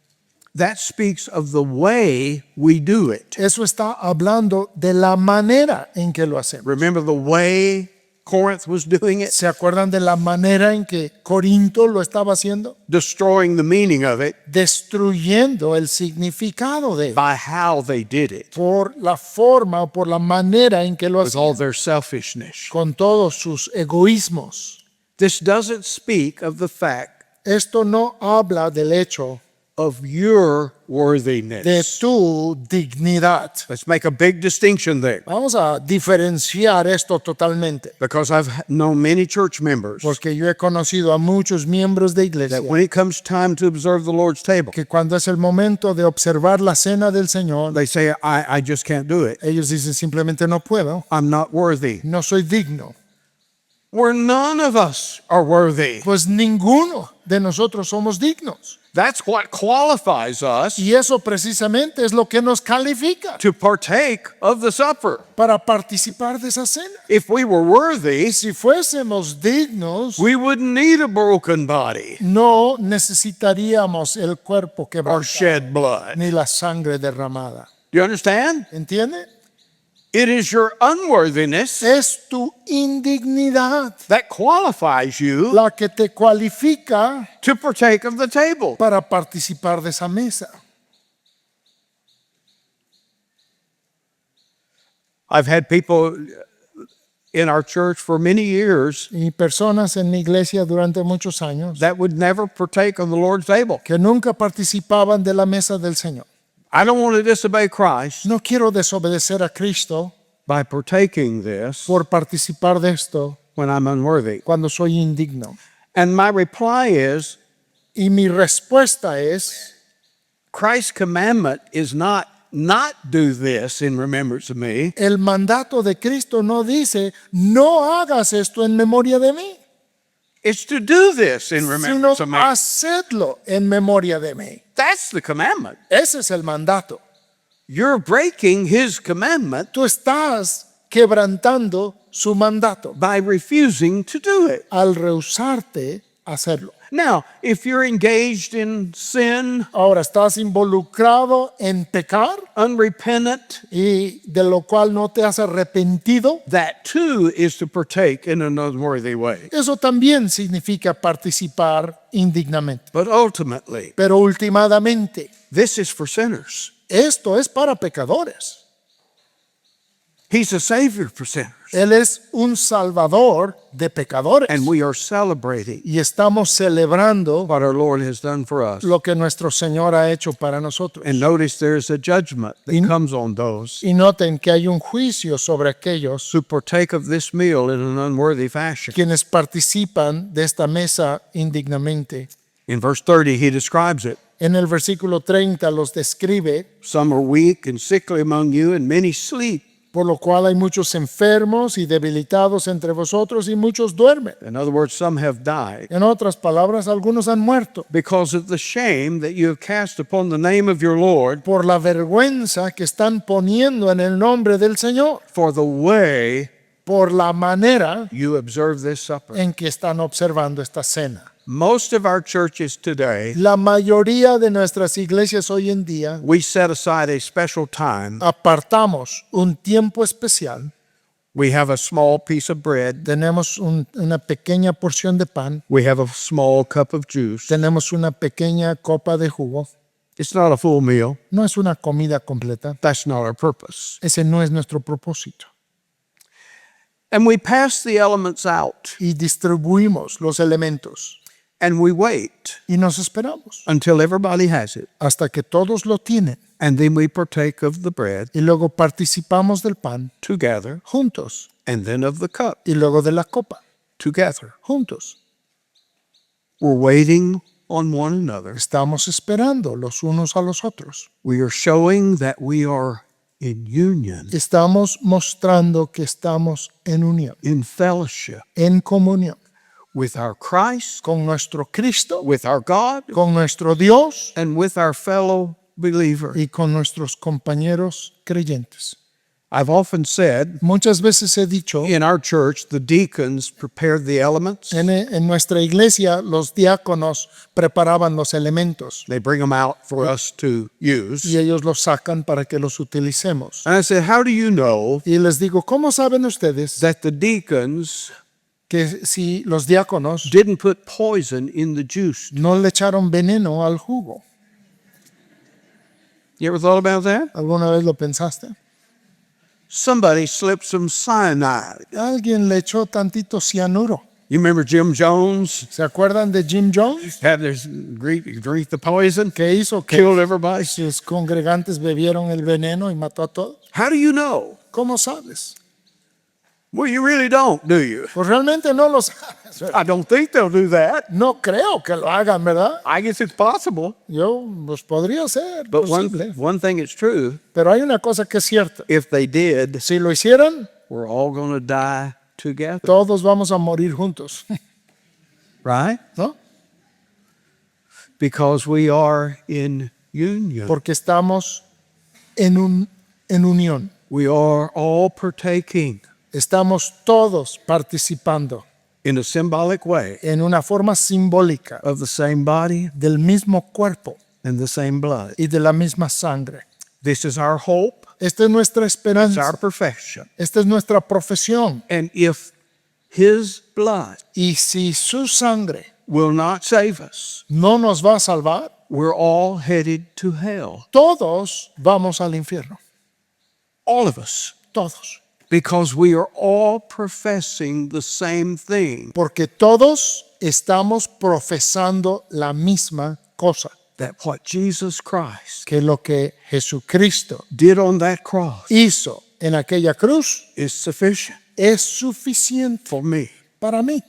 S1: That speaks of the way we do it.
S2: Eso está hablando de la manera en que lo hacemos.
S1: Remember the way Corinth was doing it?
S2: ¿Se acuerdan de la manera en que Corinto lo estaba haciendo?
S1: Destroying the meaning of it
S2: Destruyendo el significado de él
S1: by how they did it,
S2: por la forma o por la manera en que lo
S1: with
S2: hacían,
S1: all their selfishness.
S2: con todos sus egoísmos.
S1: This doesn't speak of the fact
S2: Esto no habla del hecho
S1: of your
S2: de
S1: worthiness.
S2: tu dignidad.
S1: Let's make a big distinction there,
S2: Vamos a diferenciar esto totalmente,
S1: because I've known many church members
S2: porque yo he conocido a muchos miembros de iglesia
S1: that when it comes time to observe the Lord's table,
S2: que cuando es el momento de observar la cena del Señor,
S1: they say, I just can't do it.
S2: ellos dicen simplemente no puedo,
S1: I'm not worthy.
S2: no soy digno.
S1: Where none of us are worthy.
S2: Pues ninguno de nosotros somos dignos.
S1: That's what qualifies us
S2: Y eso precisamente es lo que nos califica
S1: to partake of the supper.
S2: para participar de esa cena.
S1: If we were worthy,
S2: Si fuésemos dignos,
S1: we wouldn't need a broken body
S2: no necesitaríamos el cuerpo
S1: or
S2: quebrantado
S1: shed blood.
S2: ni la sangre derramada.
S1: Do you understand?
S2: ¿Entiende?
S1: It is your unworthiness
S2: Es tu indignidad
S1: that qualifies you
S2: la que te cualifica
S1: to partake of the table.
S2: para participar de esa mesa.
S1: I've had people in our church for many years
S2: Y personas en mi iglesia durante muchos años
S1: that would never partake of the Lord's table.
S2: que nunca participaban de la mesa del Señor.
S1: I don't want to disobey Christ
S2: No quiero desobedecer a Cristo
S1: by partaking this
S2: por participar de esto
S1: when I'm unworthy.
S2: cuando soy indigno.
S1: And my reply is,
S2: Y mi respuesta es,
S1: Christ's commandment is not do this in remembrance of me.
S2: el mandato de Cristo no dice, no hagas esto en memoria de mí,
S1: It's to do this in
S2: sino
S1: remembrance of me.
S2: hacedlo en memoria de mí.
S1: That's the commandment.
S2: Ese es el mandato.
S1: You're breaking his commandment
S2: Tú estás quebrantando su mandato
S1: by refusing to do it.
S2: al rehusarte a hacerlo.
S1: Now, if you're engaged in sin,
S2: Ahora estás involucrado en pecar
S1: unrepentant,
S2: y de lo cual no te has arrepentido.
S1: that too is to partake in an unworthy way.
S2: Eso también significa participar indignamente.
S1: But ultimately,
S2: Pero últimamente,
S1: this is for sinners.
S2: esto es para pecadores.
S1: He's a savior for sinners.
S2: Él es un salvador de pecadores.
S1: And we are celebrating
S2: Y estamos celebrando
S1: what our Lord has done for us.
S2: lo que nuestro Señor ha hecho para nosotros.
S1: And notice there's a judgment that comes on those
S2: Y noten que hay un juicio sobre aquellos
S1: who partake of this meal in an unworthy fashion.
S2: quienes participan de esta mesa indignamente.
S1: In verse 30, he describes it.
S2: En el versículo 30 los describe,
S1: Some are weak and sickly among you, and many sleep.
S2: por lo cual hay muchos enfermos y debilitados entre vosotros y muchos duermen.
S1: In other words, some have died
S2: En otras palabras, algunos han muerto
S1: because of the shame that you have cast upon the name of your Lord
S2: por la vergüenza que están poniendo en el nombre del Señor,
S1: for the way
S2: por la manera
S1: you observe this supper.
S2: en que están observando esta cena.
S1: Most of our churches today,
S2: La mayoría de nuestras iglesias hoy en día
S1: we set aside a special time.
S2: apartamos un tiempo especial.
S1: We have a small piece of bread.
S2: Tenemos una pequeña porción de pan,
S1: We have a small cup of juice.
S2: tenemos una pequeña copa de jugo.
S1: It's not a full meal.
S2: No es una comida completa.
S1: That's not our purpose.
S2: Ese no es nuestro propósito.
S1: And we pass the elements out
S2: Y distribuimos los elementos
S1: and we wait
S2: y nos esperamos
S1: until everybody has it.
S2: hasta que todos lo tienen.
S1: And then we partake of the bread
S2: Y luego participamos del pan
S1: together
S2: juntos.
S1: and then of the cup
S2: Y luego de la copa
S1: together.
S2: juntos.
S1: We're waiting on one another.
S2: Estamos esperando los unos a los otros.
S1: We are showing that we are in union,
S2: Estamos mostrando que estamos en unión,
S1: in fellowship
S2: en comunión
S1: with our Christ,
S2: con nuestro Cristo,
S1: with our God,
S2: con nuestro Dios
S1: and with our fellow believer.
S2: y con nuestros compañeros creyentes.
S1: I've often said
S2: Muchas veces he dicho,
S1: in our church, the deacons prepared the elements.
S2: en nuestra iglesia los diáconos preparaban los elementos
S1: They bring them out for us to use.
S2: y ellos los sacan para que los utilicemos.
S1: And I said, how do you know
S2: Y les digo, ¿cómo saben ustedes
S1: that the deacons
S2: que si los diáconos
S1: didn't put poison in the juice?
S2: no le echaron veneno al jugo?
S1: You ever thought about that?
S2: ¿Alguna vez lo pensaste?
S1: Somebody slipped some cyanide
S2: Alguien le echó tantito cianuro
S1: You remember Jim Jones
S2: ¿Se acuerdan de Jim Jones?
S1: had this drink the poison,
S2: ¿Qué hizo? Que
S1: killed everybody.
S2: sus congregantes bebieron el veneno y mató a todos.
S1: How do you know?
S2: ¿Cómo sabes?
S1: Well, you really don't, do you?
S2: Pues realmente no lo sabes. ¿verdad?
S1: I don't think they'll do that.
S2: No creo que lo hagan, ¿verdad?
S1: I guess it's possible.
S2: Yo, pues podría ser
S1: But
S2: posible.
S1: one thing is true.
S2: Pero hay una cosa que es cierta.
S1: If they did,
S2: Si lo hicieran,
S1: we're all going to die together.
S2: todos vamos a morir juntos,
S1: Right?
S2: ¿no?
S1: Because we are in union.
S2: Porque estamos en unión.
S1: We are all partaking
S2: Estamos todos participando
S1: in a symbolic way
S2: en una forma simbólica
S1: of the same body
S2: del mismo cuerpo
S1: and the same blood.
S2: y de la misma sangre.
S1: This is our hope.
S2: Esta es nuestra
S1: It's
S2: esperanza.
S1: our perfection.
S2: Esta es nuestra profesión.
S1: And if His blood
S2: Y si su sangre
S1: will not save us,
S2: no nos va a salvar,
S1: we're all headed to hell.
S2: todos vamos al infierno.
S1: All of us.
S2: Todos.
S1: Because we are all professing the same thing,
S2: Porque todos estamos profesando la misma cosa.
S1: that what Jesus Christ
S2: Que lo que Jesucristo
S1: did on that cross
S2: hizo en aquella cruz
S1: is sufficient
S2: es suficiente
S1: for me.
S2: para mí.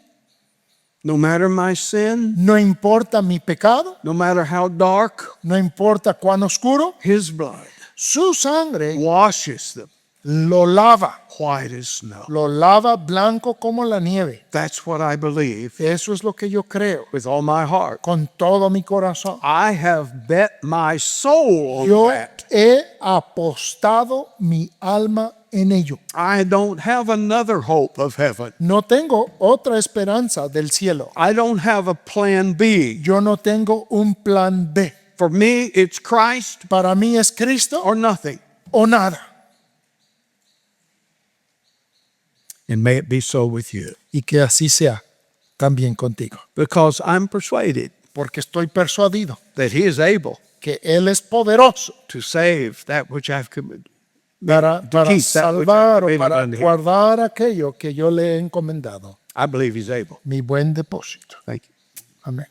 S1: No matter my sin,
S2: No importa mi pecado,
S1: no matter how dark,
S2: no importa cuán oscuro,
S1: His blood
S2: su sangre
S1: washes them
S2: lo lava.
S1: white as snow.
S2: Lo lava blanco como la nieve.
S1: That's what I believe
S2: Eso es lo que yo creo
S1: with all my heart.
S2: con todo mi corazón.
S1: I have bet my soul on
S2: Yo
S1: that.
S2: he apostado mi alma en ello.
S1: I don't have another hope of heaven.
S2: No tengo otra esperanza del cielo.
S1: I don't have a plan B.
S2: Yo no tengo un plan B.
S1: For me, it's Christ
S2: Para mí es Cristo
S1: or nothing.
S2: o nada.
S1: And may it be so with you.
S2: Y que así sea también contigo.
S1: Because I'm persuaded
S2: Porque estoy persuadido
S1: that He is able
S2: que Él es poderoso
S1: to save that which I've committed.
S2: para
S1: keep that which
S2: salvar o
S1: I've
S2: para
S1: done here.
S2: guardar aquello que yo le he encomendado.
S1: I believe He's able.
S2: Mi buen depósito.
S1: Thank you.
S2: Amén.